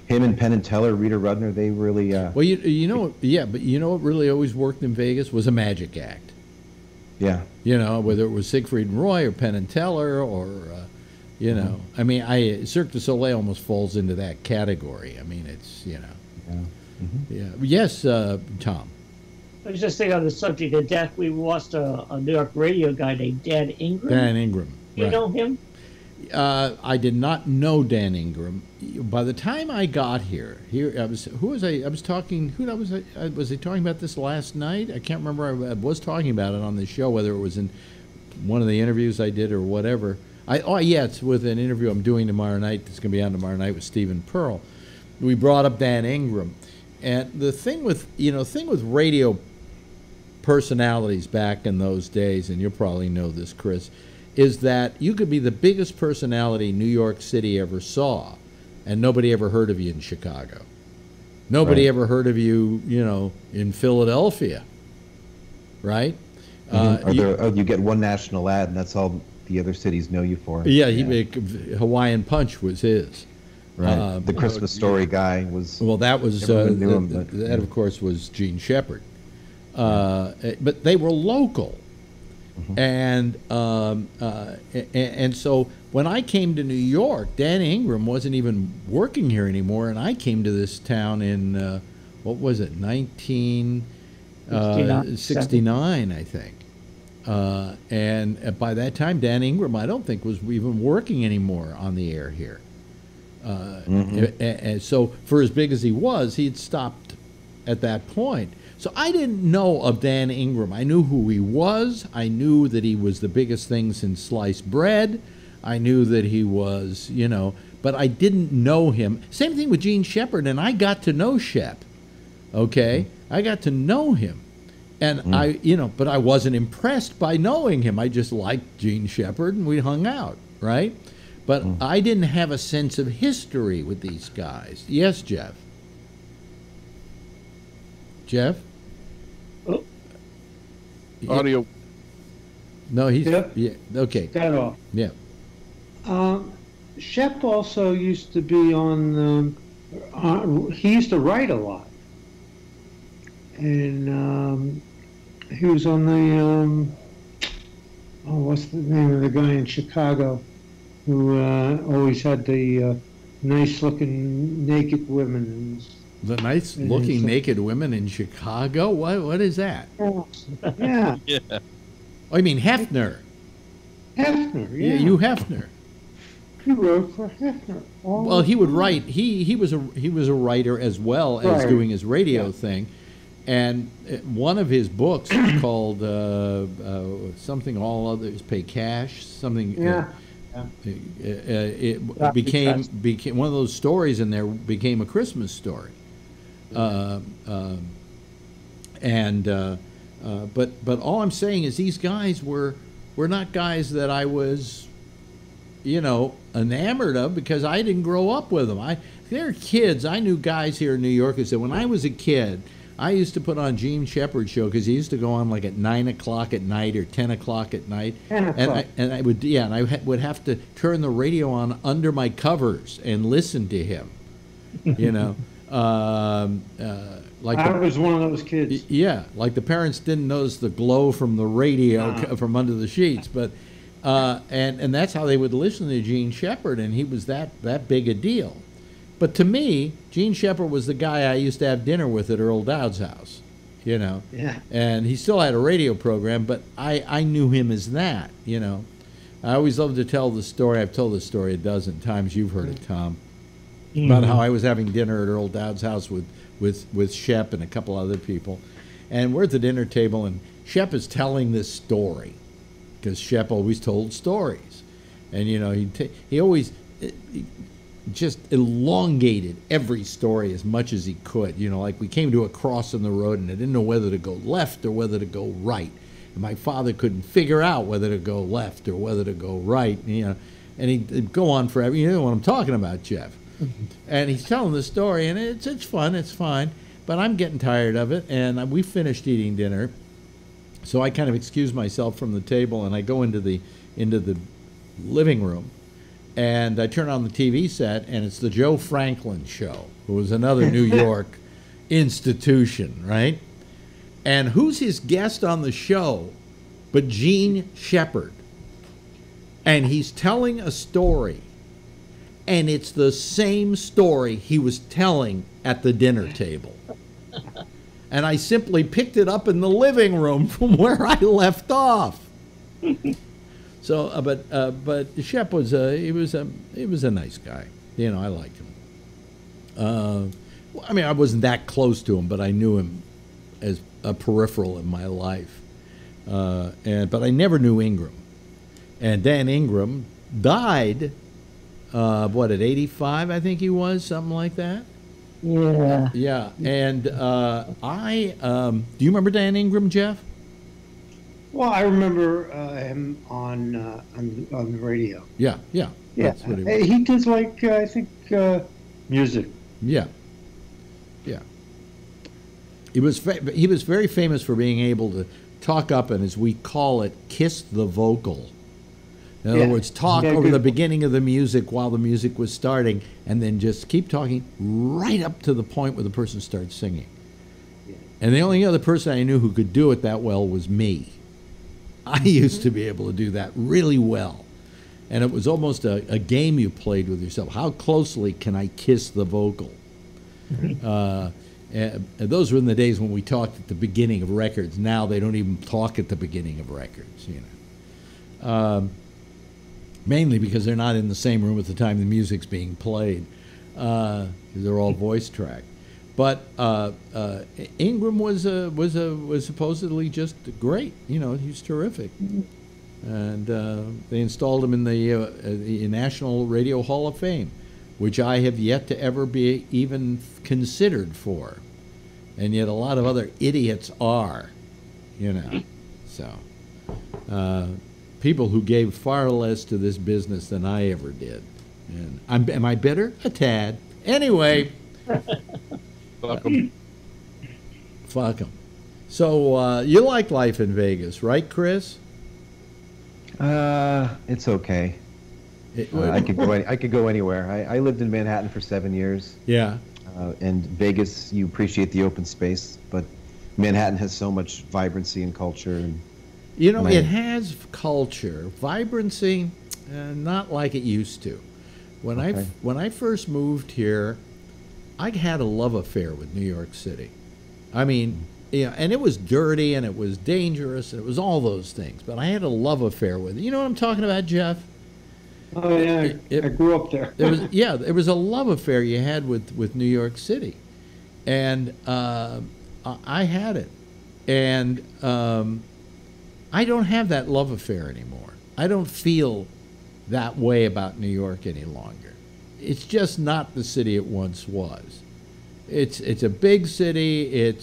Him and Penn and Teller, Rita Rudner, they really. Well, you know, but you know what really always worked in Vegas was a magic act. Yeah. You know, whether it was Siegfried and Roy or Penn and Teller or, you know, I mean, Cirque du Soleil almost falls into that category. I mean, it's, you know. Yeah. Mm-hmm. Yes, Tom. I was just thinking on the subject of death. We lost a New York radio guy named Dan Ingram. Dan Ingram. You know him? I did not know Dan Ingram. By the time I got here, was talking about this last night? I can't remember. I was talking about it on the show, whether it was in one of the interviews I did or whatever. It's with an interview I'm doing tomorrow night. It's going to be on tomorrow night with Stephen Pearl. We brought up Dan Ingram, and the thing with radio personalities back in those days, and you'll probably know this, Chris, is that you could be the biggest personality New York City ever saw, and nobody ever heard of you in Chicago. Nobody ever heard of you, in Philadelphia, right? You get one national ad, and that's all the other cities know you for. Yeah, Hawaiian Punch was his. Right. The Christmas Story guy was. Well, that was that of course was Gene Shepard, but they were local, and so when I came to New York, Dan Ingram wasn't even working here anymore, and I came to this town in what was it, 1969, I think. And by that time, Dan Ingram, I don't think, was even working anymore on the air here. And so, for as big as he was, he'd stopped at that point. So I didn't know of Dan Ingram. I knew who he was. I knew that he was the biggest thing since sliced bread. I knew that he was, but I didn't know him. Same thing with Gene Shepard, and I got to know Shep. Okay, I got to know him. And but I wasn't impressed by knowing him. I just liked Gene Shepard, and we hung out, right? But I didn't have a sense of history with these guys. Yes, Jeff? Jeff? Oh. Audio. No, he's... Yep. Yeah, okay. Got it off. Yeah. Shep also used to be on... he used to write a lot. And he was on the... what's the name of the guy in Chicago who always had the nice-looking naked women? The nice-looking naked women in Chicago? What is that? Yeah. Yeah. Oh, you mean Hefner? Hefner, yeah. Yeah, Hugh Hefner. He wrote for Hefner. Well, he would write. He was a writer as well as doing his radio thing, and one of his books is called something all others pay cash. Something. Yeah. It became one of those stories in there became a Christmas story, but all I'm saying is these guys were not guys that I was, enamored of because I didn't grow up with them. They're kids. I knew guys here in New York who said when I was a kid, I used to put on Gene Shepard's show because he used to go on like at 9 o'clock at night or 10 o'clock at night. 10 o'clock. And I would, and I would have to turn the radio on under my covers and listen to him, like I was one of those kids. Yeah, like the parents didn't notice the glow from the radio from under the sheets, but and that's how they would listen to Gene Shepard, and he was that big a deal. But to me, Gene Shepard was the guy I used to have dinner with at Earl Dowd's house, Yeah. And he still had a radio program, but I knew him as that, I always love to tell the story. I've told this story a dozen times. You've heard it, Tom, about how I was having dinner at Earl Dowd's house with Shep and a couple other people, and we're at the dinner table, and Shep is telling this story because Shep always told stories, and he always just elongated every story as much as he could. Like we came to a cross in the road and I didn't know whether to go left or whether to go right. And my father couldn't figure out whether to go left or whether to go right. And he'd go on forever. You know what I'm talking about, Jeff. And he's telling the story, and it's fun, it's fine. But I'm getting tired of it, and we finished eating dinner. So I kind of excuse myself from the table, and I go into the living room. And I turn on the TV set, and it's the Joe Franklin Show, who was another New York institution, right? And who's his guest on the show but Gene Shepard? And he's telling a story, and it's the same story he was telling at the dinner table. And I simply picked it up in the living room from where I left off. So, but Shep was he was a nice guy. I liked him. I mean, I wasn't that close to him, but I knew him as a peripheral in my life. But I never knew Ingram. And Dan Ingram died, at 85, I think he was, something like that. Yeah. Yeah. And do you remember Dan Ingram, Jeff? Well, I remember him on the radio. Yeah. That's what he did, like I think music. Yeah. He was very famous for being able to talk up and, as we call it, kiss the vocal. In other words, talk over the beginning of the music while the music was starting, and then just keep talking right up to the point where the person starts singing. And the only other person I knew who could do it that well was me. I used to be able to do that really well. And it was almost a game you played with yourself. How closely can I kiss the vocal? And those were in the days when we talked at the beginning of records. Now they don't even talk at the beginning of records, mainly because they're not in the same room at the time the music's being played. They're all voice tracked. But Ingram was supposedly just great. He was terrific. And they installed him in the National Radio Hall of Fame, which I have yet to ever be even considered for. And yet a lot of other idiots are, So, people who gave far less to this business than I ever did. And am I bitter? A tad. Anyway. Fuck 'em. Fuck 'em. So, you like life in Vegas, right, Chris? It's okay. I could go anywhere. I lived in Manhattan for 7 years. Yeah. And Vegas, you appreciate the open space, but Manhattan has so much vibrancy and culture. And it has culture, vibrancy, not like it used to. When I first moved here, I had a love affair with New York City. I mean, and it was dirty and it was dangerous and it was all those things. But I had a love affair with it. You know what I'm talking about, Jeff? Oh yeah, I grew up there. There was a love affair you had with New York City, and I had it, and I don't have that love affair anymore. I don't feel that way about New York any longer. It's just not the city it once was. It's a big city.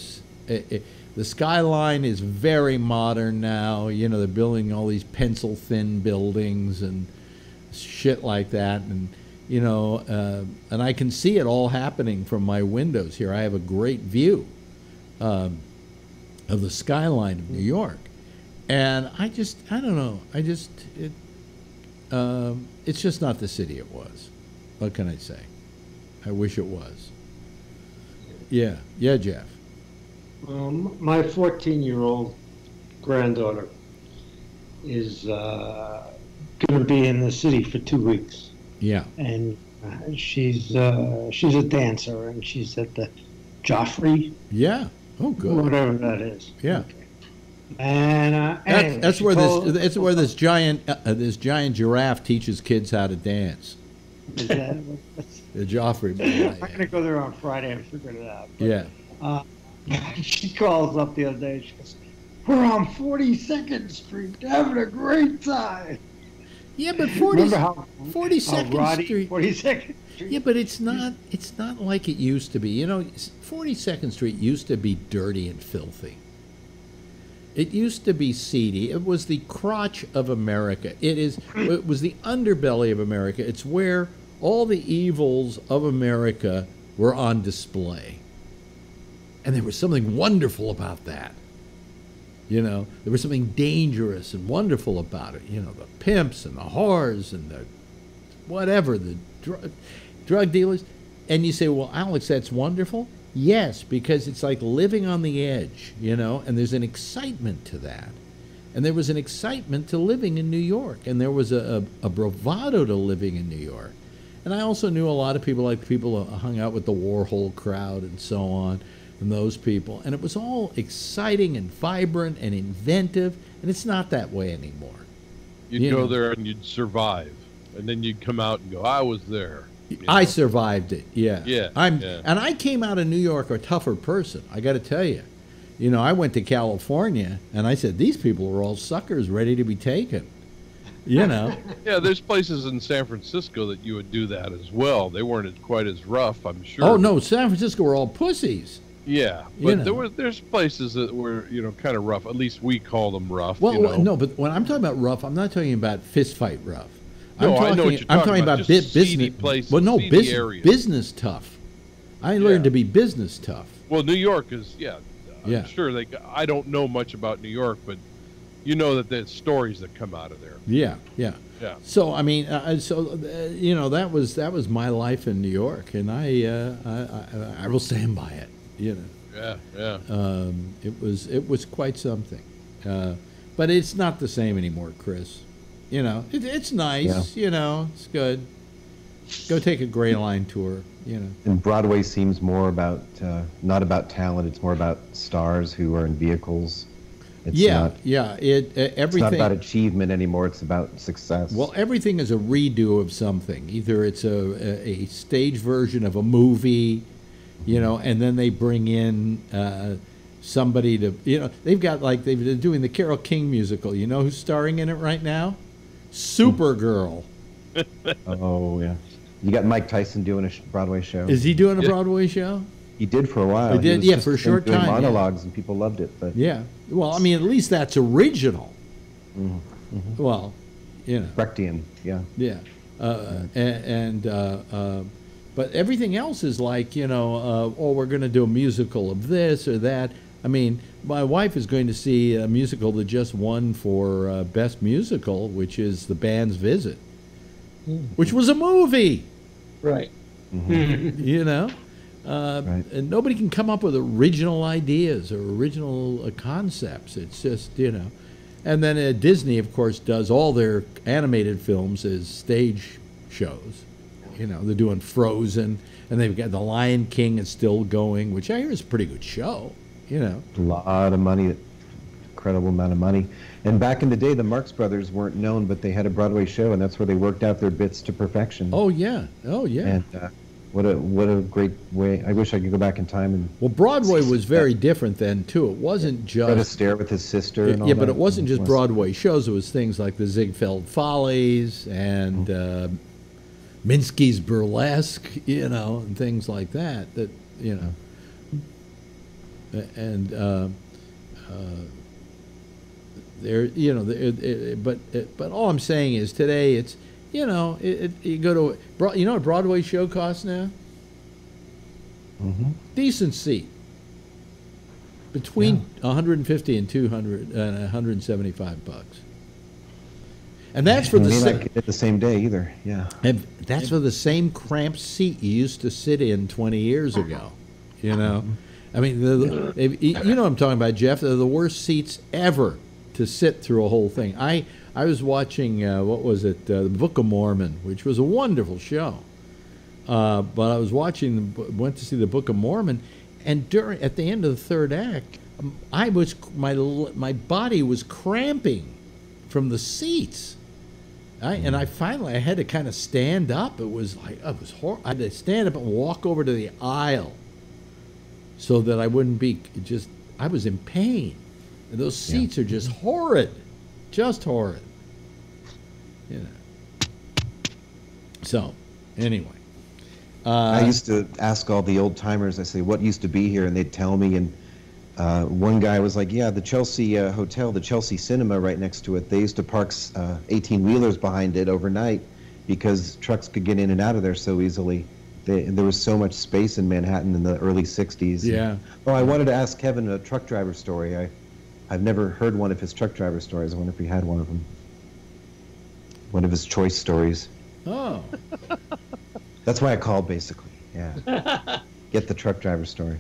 The skyline is very modern now. They're building all these pencil thin buildings and shit like that, and and I can see it all happening from my windows here. I have a great view of the skyline of New York, and I don't know. It's just not the city it was. What can I say? I wish it was. Yeah, Jeff. My 14-year-old granddaughter is going to be in the city for 2 weeks. Yeah. And she's a dancer, and she's at the Joffrey. Yeah. Oh, good. Whatever that is. Yeah. Okay. And anyway, that's where this giant giraffe teaches kids how to dance. Is that the Joffrey? I'm going to go there on Friday and figure it out. But, yeah. She calls up the other day. She goes, "We're on 42nd Street, having a great time." Yeah, but 42nd Street. 42nd Street. Yeah, but it's not like it used to be. 42nd Street used to be dirty and filthy. It used to be seedy. It was the crotch of America. It was the underbelly of America. It's where all the evils of America were on display. And there was something wonderful about that. There was something dangerous and wonderful about it. The pimps and the whores and the whatever, the drug dealers. And you say, well, Alex, that's wonderful? Yes, because it's like living on the edge, and there's an excitement to that. And there was an excitement to living in New York, and there was a bravado to living in New York. And I also knew a lot of people, like people who hung out with the Warhol crowd and so on, and those people. And it was all exciting and vibrant and inventive, and it's not that way anymore. You'd go there and you'd survive, and then you'd come out and go, I was there. I survived it, yeah. Yeah. And I came out of New York a tougher person, I got to tell you. I went to California, and I said, these people are all suckers ready to be taken. Yeah, there's places in San Francisco that you would do that as well. They weren't quite as rough, I'm sure. Oh, no, San Francisco were all pussies. Yeah, but there's places that were kind of rough. At least we call them rough. Well, no, but when I'm talking about rough, I'm not talking about fist fight rough. No, I know what you're talking about. Just business places, well, no, areas. business tough. I learned to be business tough. Well, New York is I'm sure I don't know much about New York, but you know that there's stories that come out of there. Yeah. So I mean, that was my life in New York, and I will stand by it. Yeah. It was quite something, but it's not the same anymore, Chris. It's nice. Yeah. It's good. Go take a Gray Line tour. And Broadway seems more about not about talent. It's more about stars who are in vehicles. It's everything. It's not about achievement anymore. It's about success. Well, everything is a redo of something. Either it's a stage version of a movie, and then they bring in somebody to, they've got they're doing the Carole King musical. You know who's starring in it right now? Supergirl. Oh yeah, you got Mike Tyson doing a Broadway show. Is he doing a Broadway show? He did for a while. He did, for a short time. Monologues, and people loved it. But well, I mean, at least that's original. Mm-hmm. Well, Brechtian, but everything else is like, we're going to do a musical of this or that. I mean, my wife is going to see a musical that just won for Best Musical, which is The Band's Visit, which was a movie. Right. Mm-hmm. Right. And nobody can come up with original ideas or original concepts. It's just, And then Disney, of course, does all their animated films as stage shows. They're doing Frozen, and they've got The Lion King is still going, which I hear is a pretty good show. A lot of money, incredible amount of money. And back in the day, the Marx Brothers weren't known, but they had a Broadway show, and that's where they worked out their bits to perfection. Oh yeah. And what a great way! I wish I could go back in time and. Well, Broadway was very different then too. It wasn't just Fred Astaire with his sister. And all but it wasn't just Broadway shows. It was things like the Ziegfeld Follies and Minsky's Burlesque, and things like that. And but all I'm saying is today it's you go to what a Broadway show costs now. Mm-hmm. Decent seat between 150 and 200 and 175 bucks. And that's for the same day either. Yeah. And that's for the same cramped seat you used to sit in 20 years ago. I mean, you know what I'm talking about, Jeff. They're the worst seats ever to sit through a whole thing. I was watching, what was it, the Book of Mormon, which was a wonderful show. But I was went to see the Book of Mormon, and at the end of the third act, my body was cramping from the seats. I had to kind of stand up. It was horrible. I had to stand up and walk over to the aisle so that I wouldn't be I was in pain. And those seats are just horrid. Just horrid. So, anyway. I used to ask all the old timers, I say, what used to be here? And they'd tell me. And one guy was like, the Chelsea Hotel, the Chelsea Cinema right next to it, they used to park 18-wheelers behind it overnight because trucks could get in and out of there so easily. There was so much space in Manhattan in the early 60s. Yeah. I wanted to ask Kevin a truck driver story. I've never heard one of his truck driver stories. I wonder if he had one of them. One of his choice stories. Oh. That's why I called, basically. Yeah. Get the truck driver story.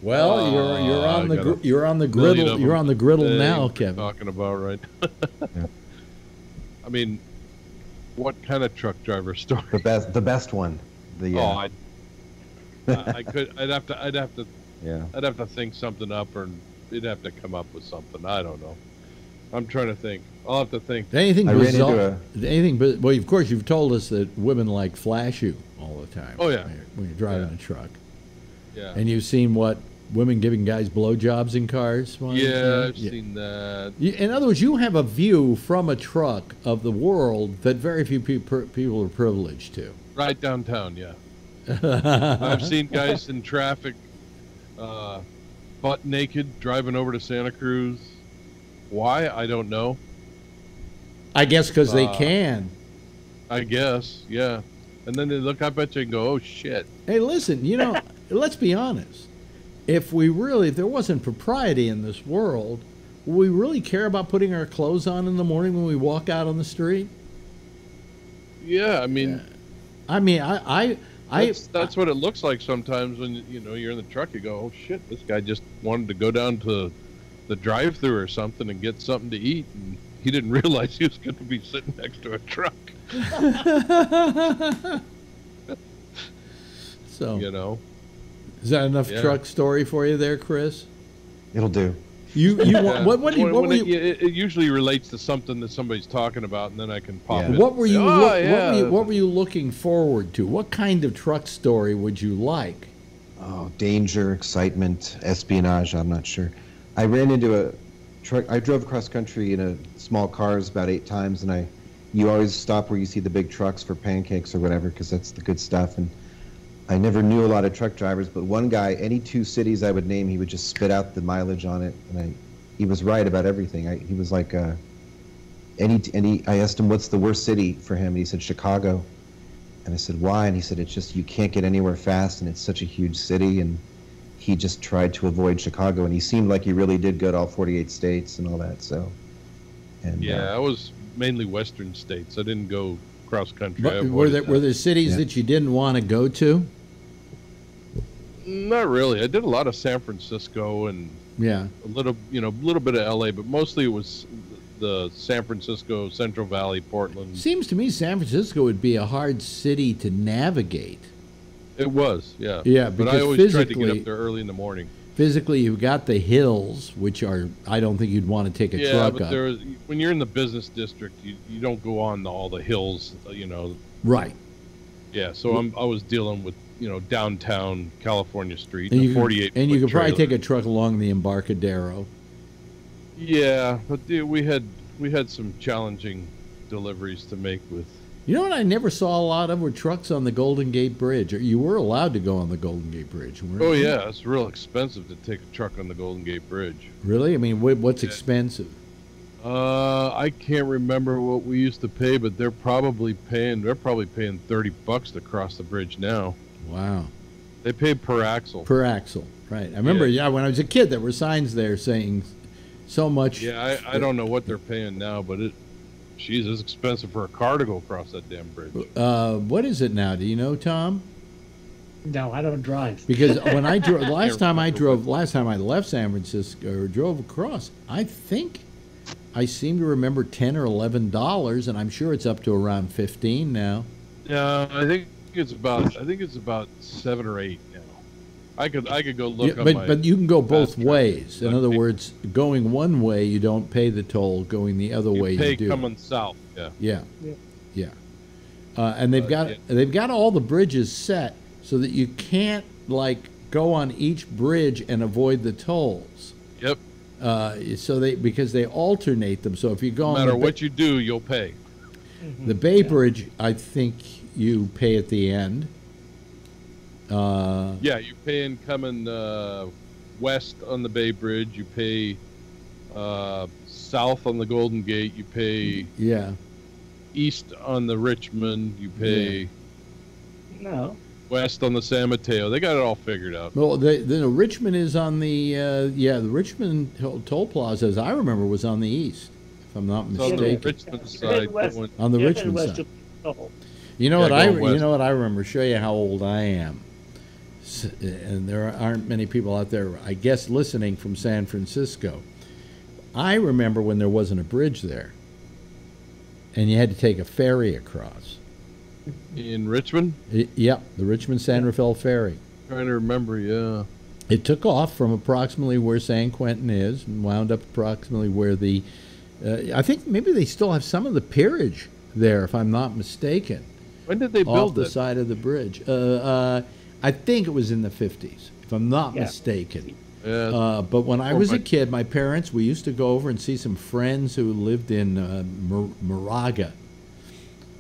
Well, you're on the griddle. You're on the griddle now, Kevin. Talking about right. Yeah. I mean, what kind of truck driver story? The best one. I could. I'd have to. Yeah. I'd have to think something up, or you'd have to come up with something. I don't know. I'm trying to think. I'll have to think. Anything bizarre? Anything? Well, of course, you've told us that women like flash you all the time. Oh yeah. When you're driving a truck. Yeah. And you've seen women giving guys blowjobs in cars? Yeah, I've seen that. In other words, you have a view from a truck of the world that very few people are privileged to. Right downtown, yeah. I've seen guys in traffic, butt naked, driving over to Santa Cruz. Why? I don't know. I guess because they can. I guess, yeah. And then they look up at you and go, "Oh shit." Hey, listen, you know, let's be honest. If there wasn't propriety in this world, would we really care about putting our clothes on in the morning when we walk out on the street? Yeah, I mean, that's what it looks like sometimes when you're in the truck. You go, "Oh shit, this guy just wanted to go down to the drive-thru or something and get something to eat, and he didn't realize he was going to be sitting next to a truck." So is that enough truck story for you there, Chris? It'll do. You want what were you? It usually relates to something that somebody's talking about, and then I can pop it. What were you? What were you looking forward to? What kind of truck story would you like? Oh, danger, excitement, espionage. I'm not sure. I ran into a truck. I drove across country in a small cars about 8 times, and you always stop where you see the big trucks for pancakes or whatever, because that's the good stuff. And I never knew a lot of truck drivers, but one guy, any 2 cities I would name, he would just spit out the mileage on it, and he was right about everything. He was like, I asked him what's the worst city for him, and he said Chicago, and I said why, and he said it's just you can't get anywhere fast, and it's such a huge city, and he just tried to avoid Chicago, and he seemed like he really did go to all 48 states and all that. So, and I was mainly Western states. I didn't go cross country. Were there cities that you didn't want to go to? Not really. I did a lot of San Francisco and a little bit of LA, but mostly it was the San Francisco, Central Valley, Portland. Seems to me San Francisco would be a hard city to navigate. It was, yeah. Yeah, but I always tried to get up there early in the morning. Physically, you've got the hills, which I don't think you'd want to take a truck up. Yeah, but when you're in the business district, you don't go on all the hills, Right. Yeah, so I was dealing with, downtown California Street, and 48. And you could probably take a truck along the Embarcadero. Yeah, but we had some challenging deliveries to make with. You know what I never saw a lot of were trucks on the Golden Gate Bridge. You were allowed to go on the Golden Gate Bridge, weren't you? Oh, yeah. It's real expensive to take a truck on the Golden Gate Bridge. Really? I mean, what's expensive? I can't remember what we used to pay, but they're probably paying $30 to cross the bridge now. Wow. They pay per axle. Per axle, right. I remember, when I was a kid, there were signs there saying so much. Yeah, I don't know what they're paying now, but it's expensive for a car to go across that damn bridge. What is it now? Do you know, Tom? No, I don't drive. Because when I drove last time I left San Francisco or drove across, I think I seem to remember $10 or $11, and I'm sure it's up to around $15 now. Yeah, I think it's about 7 or 8 now. I could go look on my. But you can go both ways. In other words, going one way you don't pay the toll. Going the other way you do. You pay coming south. Yeah. Yeah. And they've got all the bridges set so that you can't go on each bridge and avoid the tolls. Yep. Because they alternate them. So if you go on no matter what you do, you'll pay. The Bay Bridge, I think you pay at the end. You're paying coming west on the Bay Bridge. You pay south on the Golden Gate. You pay east on the Richmond. You pay west on the San Mateo. They got it all figured out. Well, Richmond is on the the Richmond toll plaza, as I remember, was on the east, if I'm not mistaken. On the Richmond side. On the Richmond side. You know what I remember? Show you how old I am. And there aren't many people out there, I guess, listening from San Francisco. I remember when there wasn't a bridge there, and you had to take a ferry across. In Richmond? Yep, the Richmond-San Rafael ferry. Trying to remember, yeah. It took off from approximately where San Quentin is and wound up approximately where the... I think maybe they still have some of the peerage there, if I'm not mistaken. When did they build off the side of the bridge? I think it was in the 50s, if I'm not mistaken. Yeah. But when I was a kid, my parents, we used to go over and see some friends who lived in Moraga.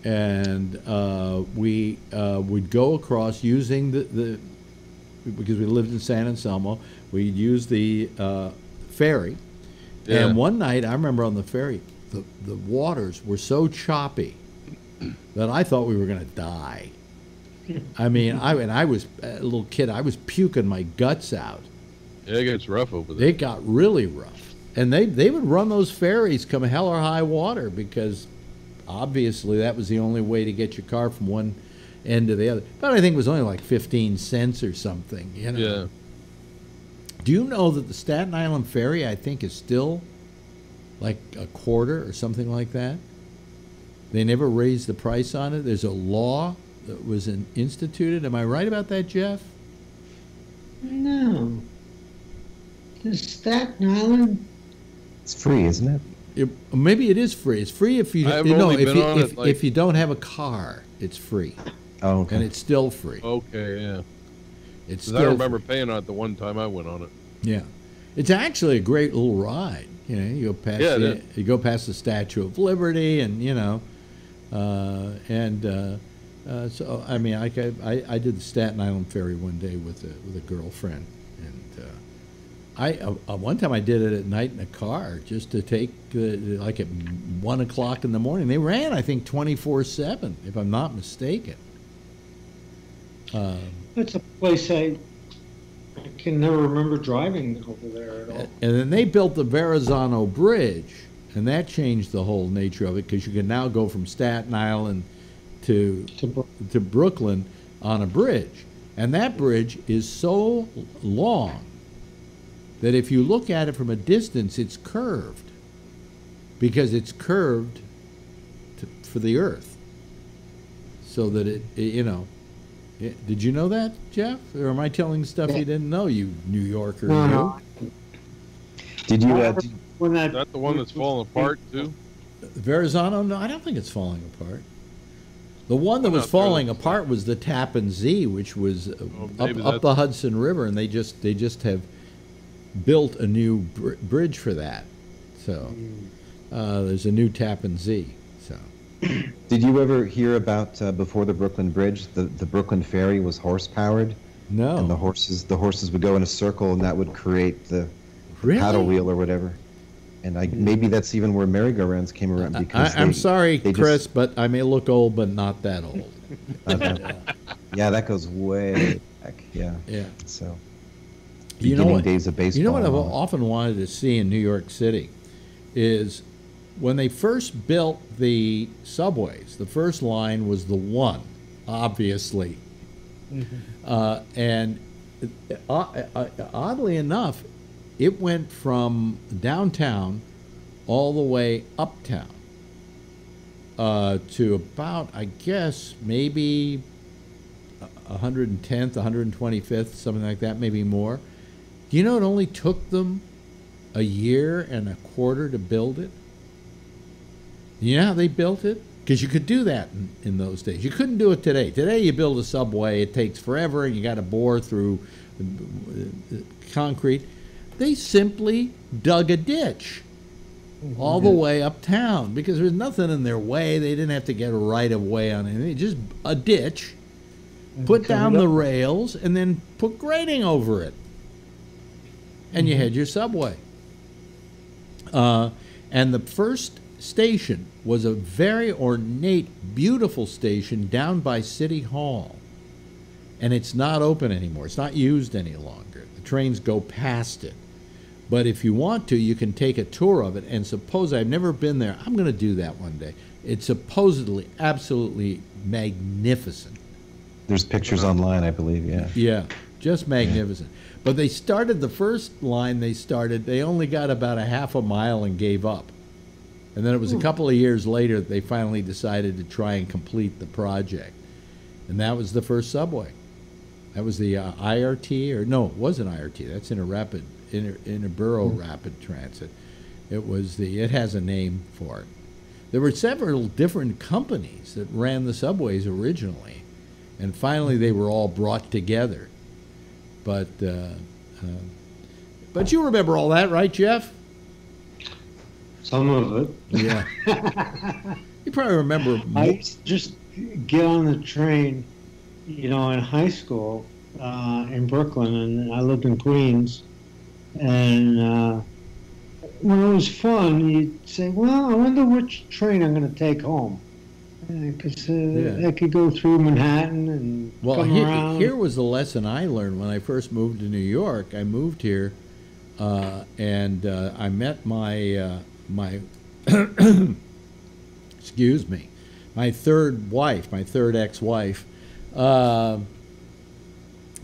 and we would go across using the because we lived in San Anselmo. We'd use the ferry, and one night I remember on the ferry, the waters were so choppy that I thought we were going to die. I mean, I was a little kid. I was puking my guts out. Yeah, it gets rough over there. It got really rough, and they would run those ferries come hell or high water because obviously that was the only way to get your car from one end to the other. But I think it was only like 15 cents or something. You know. Yeah. Do you know that the Staten Island ferry, I think, is still like a quarter or something like that? They never raised the price on it. There's a law that was instituted. Am I right about that, Jeff? No. The Staten Island. It's free, isn't it? Maybe it is free. It's free if you if you don't have a car. It's free. Oh, okay. And it's still free. Okay, yeah. It's I remember paying on it the one time I went on it. Yeah, it's actually a great little ride. You know, you go past the Statue of Liberty, and you know, so I mean, I did the Staten Island ferry one day with a girlfriend, and one time I did it at night in a car just to take like at 1 o'clock in the morning. They ran, I think, 24/7, if I'm not mistaken. It's a place I can never remember driving over there at all. And then they built the Verrazano Bridge, and that changed the whole nature of it because you can now go from Staten Island to Brooklyn on a bridge. And that bridge is so long that if you look at it from a distance, it's curved because it's curved for the Earth, so that it you know. Did you know that, Jeff? Or am I telling stuff you didn't know, you New Yorker? No. Did you? Is that the one that's falling apart too? Verrazano? No, I don't think it's falling apart. The one that was falling apart was the Tappan Zee, which was up the Hudson River, and they just have built a new bridge for that. So there's a new Tappan Zee. So. Did you ever hear about before the Brooklyn Bridge, the Brooklyn Ferry was horse powered? No. And the horses would go in a circle, and that would create the Really? paddle wheel or whatever. And maybe that's even where merry-go-rounds came around. Because I'm sorry, Chris, but I may look old, but not that old. Yeah, that goes way back. Yeah. Yeah. So. You know what? Days of baseball. You know what I've often wanted to see in New York City is when they first built the subways. The first line was the one, obviously, and oddly enough, it went from downtown all the way uptown to about, I guess, maybe 110th, 125th, something like that, maybe more. Do you know it only took them a year and a quarter to build it? You know how they built it? Because you could do that in those days. You couldn't do it today. Today you build a subway, it takes forever, and you got to bore through concrete. They simply dug a ditch all the way uptown because there was nothing in their way. They didn't have to get a right-of-way on anything. Just a ditch, put down the rails, and then put grading over it. And you had your subway. And the first station was a very ornate, beautiful station down by City Hall. And it's not open anymore. It's not used any longer. The trains go past it. But if you want to, you can take a tour of it. And suppose I've never been there. I'm going to do that one day. It's supposedly absolutely magnificent. There's pictures online, I believe, yeah. Yeah, just magnificent. But they started the first line they only got about a half a mile and gave up. And then it was a couple of years later that they finally decided to try and complete the project. And that was the first subway. That was the IRT, or no, it wasn't IRT. That's Interborough Rapid Transit. It has a name for it. There were several different companies that ran the subways originally, and finally they were all brought together. But you remember all that, right, Jeff? Some of it. Yeah. You probably remember. I used to just get on the train, in high school in Brooklyn, and I lived in Queens. And when it was fun, you'd say, well, I wonder which train I'm going to take home. Because I could go through Manhattan and come around. Here was the lesson I learned when I first moved to New York. I moved here, and I met my excuse me, my third ex-wife, and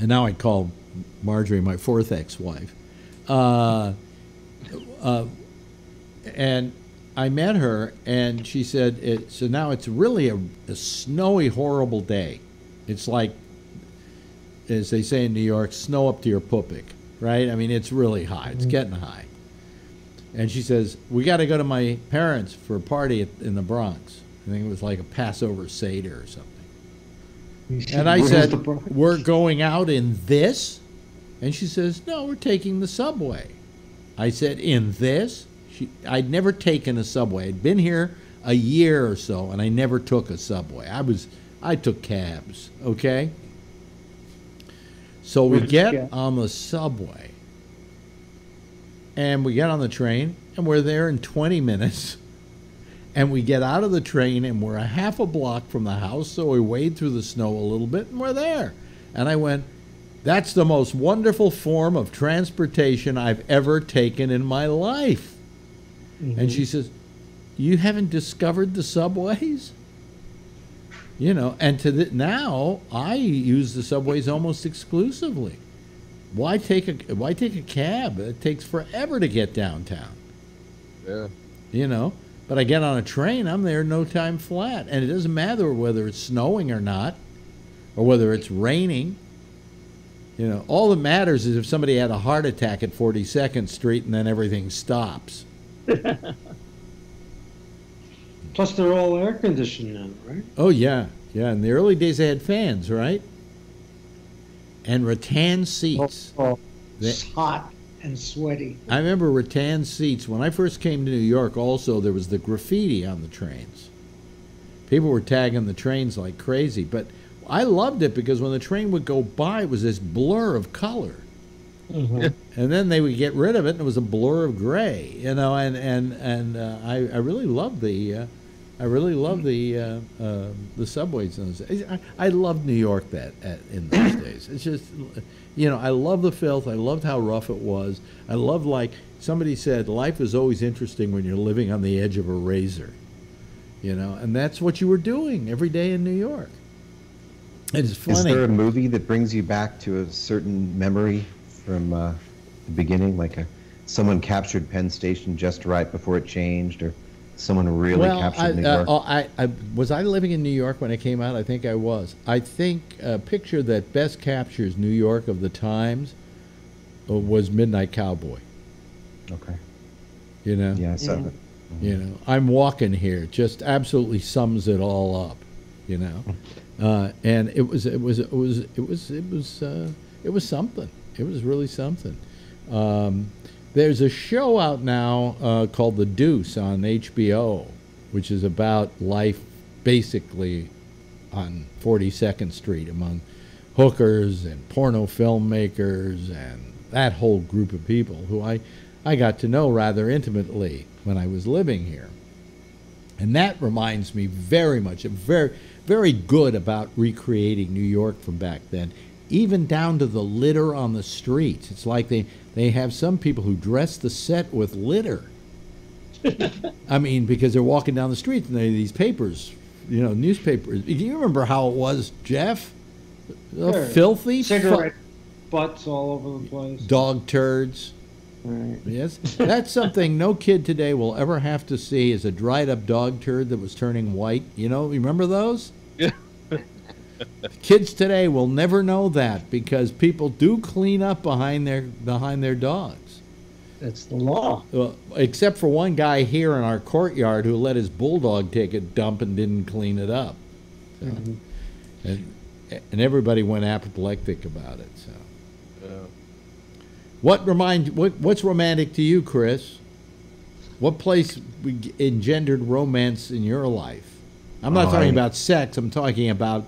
now I call Marjorie my fourth ex-wife. And I met her, and she said, so now it's really a snowy, horrible day. It's like, as they say in New York, snow up to your pupik, right? I mean, it's really high. It's getting high. And she says, we got to go to my parents for a party in the Bronx. I think it was like a Passover Seder or something. And I said, we're going out in this? And she says, no, we're taking the subway. I said, in this? I'd never taken a subway. I'd been here a year or so, and I never took a subway. I took cabs, okay? So we get on the subway, and we get on the train, and we're there in 20 minutes. And we get out of the train, and we're a half a block from the house, so we wade through the snow a little bit, and we're there. And I went, that's the most wonderful form of transportation I've ever taken in my life. Mm-hmm. And she says, you haven't discovered the subways? And now I use the subways almost exclusively. Why take a cab? It takes forever to get downtown. Yeah. But I get on a train, I'm there no time flat. And it doesn't matter whether it's snowing or not, or whether it's raining. All that matters is if somebody had a heart attack at 42nd Street and then everything stops. Plus, they're all air conditioned now, right? Oh, yeah. Yeah, in the early days, they had fans, right? And rattan seats. It's hot and sweaty. I remember rattan seats. When I first came to New York, also, there was the graffiti on the trains. People were tagging the trains like crazy. But I loved it because when the train would go by, it was this blur of color. Mm-hmm. And then they would get rid of it, and it was a blur of gray, and I really loved the subways in those days. I loved New York in those days. It's just, I love the filth. I loved how rough it was. I loved, like somebody said, life is always interesting when you're living on the edge of a razor, and that's what you were doing every day in New York. It's funny. Is there a movie that brings you back to a certain memory from the beginning, like someone captured Penn Station just right before it changed, or someone really captured New York? Was I living in New York when it came out? I think I was. I think a picture that best captures New York of the times was Midnight Cowboy. Okay. Yeah, I saw it. I'm walking here just absolutely sums it all up. And it was something. It was really something. There's a show out now called The Deuce on HBO, which is about life basically on 42nd Street among hookers and porno filmmakers and that whole group of people who I got to know rather intimately when I was living here. And that reminds me very much, very, very good about recreating New York from back then. Even down to the litter on the streets. It's like they have some people who dress the set with litter. I mean, because they're walking down the street and they these papers, newspapers. Do you remember how it was, Jeff? Sure. Filthy. Cigarette butts all over the place. Dog turds. Right. Yes. That's something no kid today will ever have to see, is a dried up dog turd that was turning white. Remember those? Yeah. Kids today will never know that because people do clean up behind their dogs. That's the law. Well, except for one guy here in our courtyard who let his bulldog take a dump and didn't clean it up. So, and everybody went apoplectic about it. So, what's romantic to you, Chris? What place engendered romance in your life? I'm not talking about sex. I'm talking about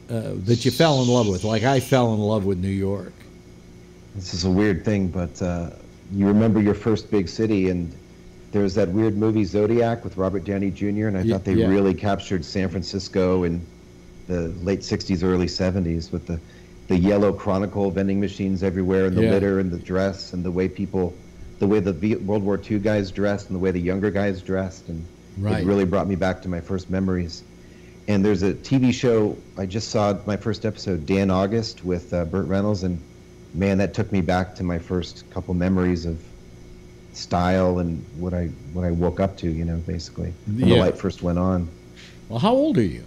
that you fell in love with, like I fell in love with New York. This is a weird thing, but you remember your first big city, and there was that weird movie Zodiac with Robert Downey Jr., and I thought they really captured San Francisco in the late 60s, early 70s with the yellow Chronicle vending machines everywhere, and the litter and the dress and the way the World War II guys dressed and the way the younger guys dressed, and it really brought me back to my first memories. And there's a TV show, I just saw my first episode, Dan August with Burt Reynolds, and man, that took me back to my first couple memories of style and what I woke up to, basically, when the light first went on. Well, how old are you?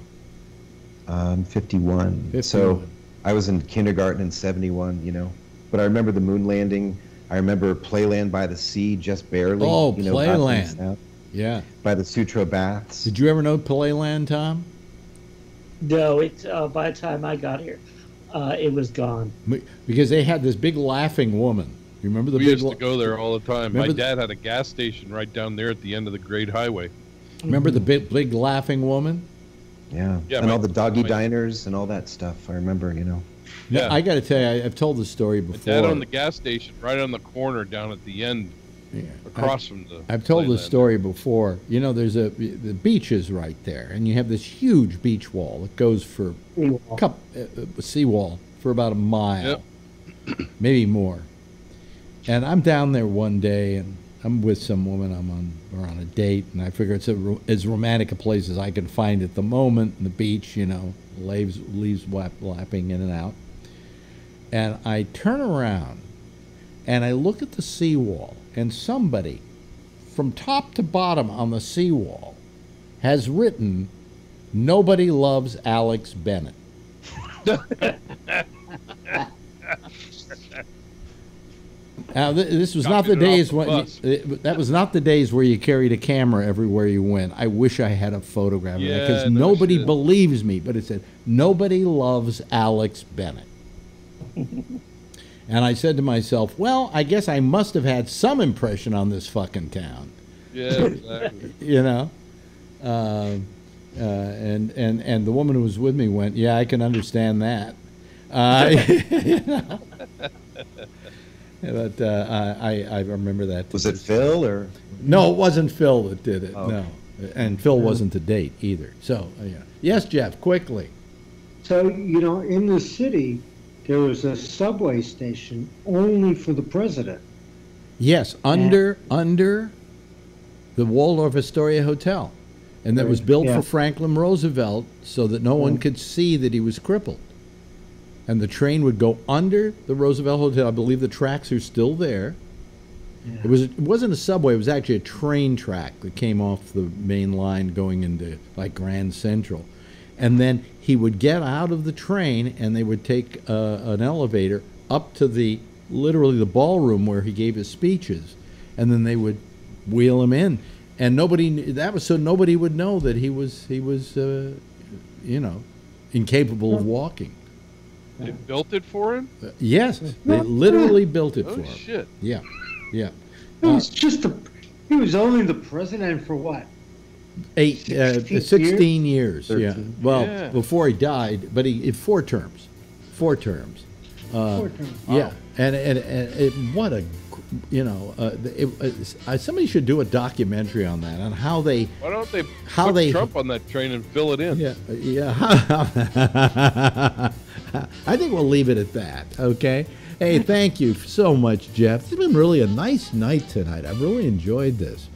I'm 51. So I was in kindergarten in 71, But I remember the moon landing. I remember Playland by the Sea, just barely. Oh, Playland. Yeah. By the Sutro Baths. Did you ever know Playland, Tom? No, by the time I got here, it was gone. Because they had this big laughing woman. You remember we used to go there all the time. My dad had a gas station right down there at the end of the Great Highway. Remember the big laughing woman? Yeah, and all the doggy diners and all that stuff. I remember, Yeah, I got to tell you, I've told the story before. My dad owned the gas station right on the corner down at the end, across from the. I've told the story before. There's the beach is right there, and you have this huge beach wall that goes for seawall for about a mile, maybe more. And I'm down there one day, and I'm with some woman. We're on a date, and I figure it's as romantic a place as I can find at the moment. And the beach, leaves lapping in and out. And I turn around, and I look at the seawall, and somebody, from top to bottom on the seawall, has written, "Nobody loves Alex Bennett." Now, this was not the days when that was not the days where you carried a camera everywhere you went. I wish I had a photograph of that, because nobody believes me. But it said, "Nobody loves Alex Bennett." And I said to myself, well, I guess I must have had some impression on this fucking town. Yeah, exactly. And the woman who was with me went, yeah, I can understand that. But I remember that. Was it Phil or? No, it wasn't Phil that did it. Oh. No, and Phil wasn't the date either. So yes, Jeff, quickly. So in the city, there was a subway station only for the president. Yes, under the Waldorf Astoria Hotel, and that was built for Franklin Roosevelt so that no one could see that he was crippled. And the train would go under the Roosevelt Hotel. I believe the tracks are still there. Yeah. It wasn't a subway. It was actually a train track that came off the main line going into like Grand Central. And then he would get out of the train, and they would take an elevator up to literally the ballroom where he gave his speeches, and then they would wheel him in. And that was so nobody would know that he was incapable of walking. They built it for him? Yes, they literally built it for him. Oh shit! Yeah. It was he was only the president for what? 16 years. 13. Yeah. Well, before he died, but he 4 terms. 4 terms. 4 terms. Yeah, and what a somebody should do a documentary on that, on how they. Why don't they put Trump on that train and fill it in? Yeah. I think we'll leave it at that. Okay. Hey, thank you so much, Jeff. It's been really a nice night tonight. I've really enjoyed this.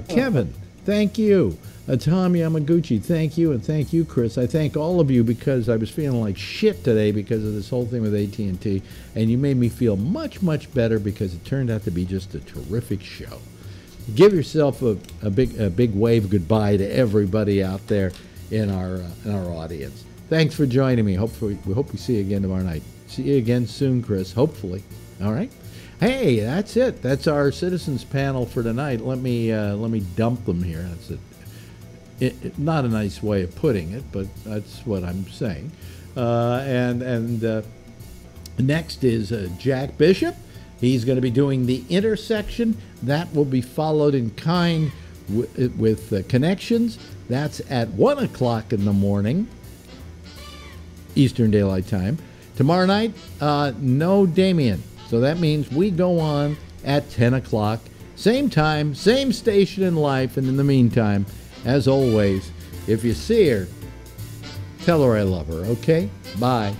Kevin, thank you. Tom Yamaguchi, thank you, and thank you, Chris. I thank all of you because I was feeling like shit today because of this whole thing with AT&T, and you made me feel much, much better because it turned out to be just a terrific show. Give yourself a big wave goodbye to everybody out there in our audience. Thanks for joining me. We hope we see you again tomorrow night. See you again soon, Chris. Hopefully. All right. Hey, that's it. That's our citizens panel for tonight. Let me dump them here. That's it. Not a nice way of putting it, but that's what I'm saying. And next is Jack Bishop. He's going to be doing The Intersection. That will be followed in kind with Connections. That's at 1 o'clock in the morning, Eastern Daylight Time. Tomorrow night, no Damien. So that means we go on at 10 o'clock. Same time, same station in life. And in the meantime, as always, if you see her, tell her I love her, okay? Bye.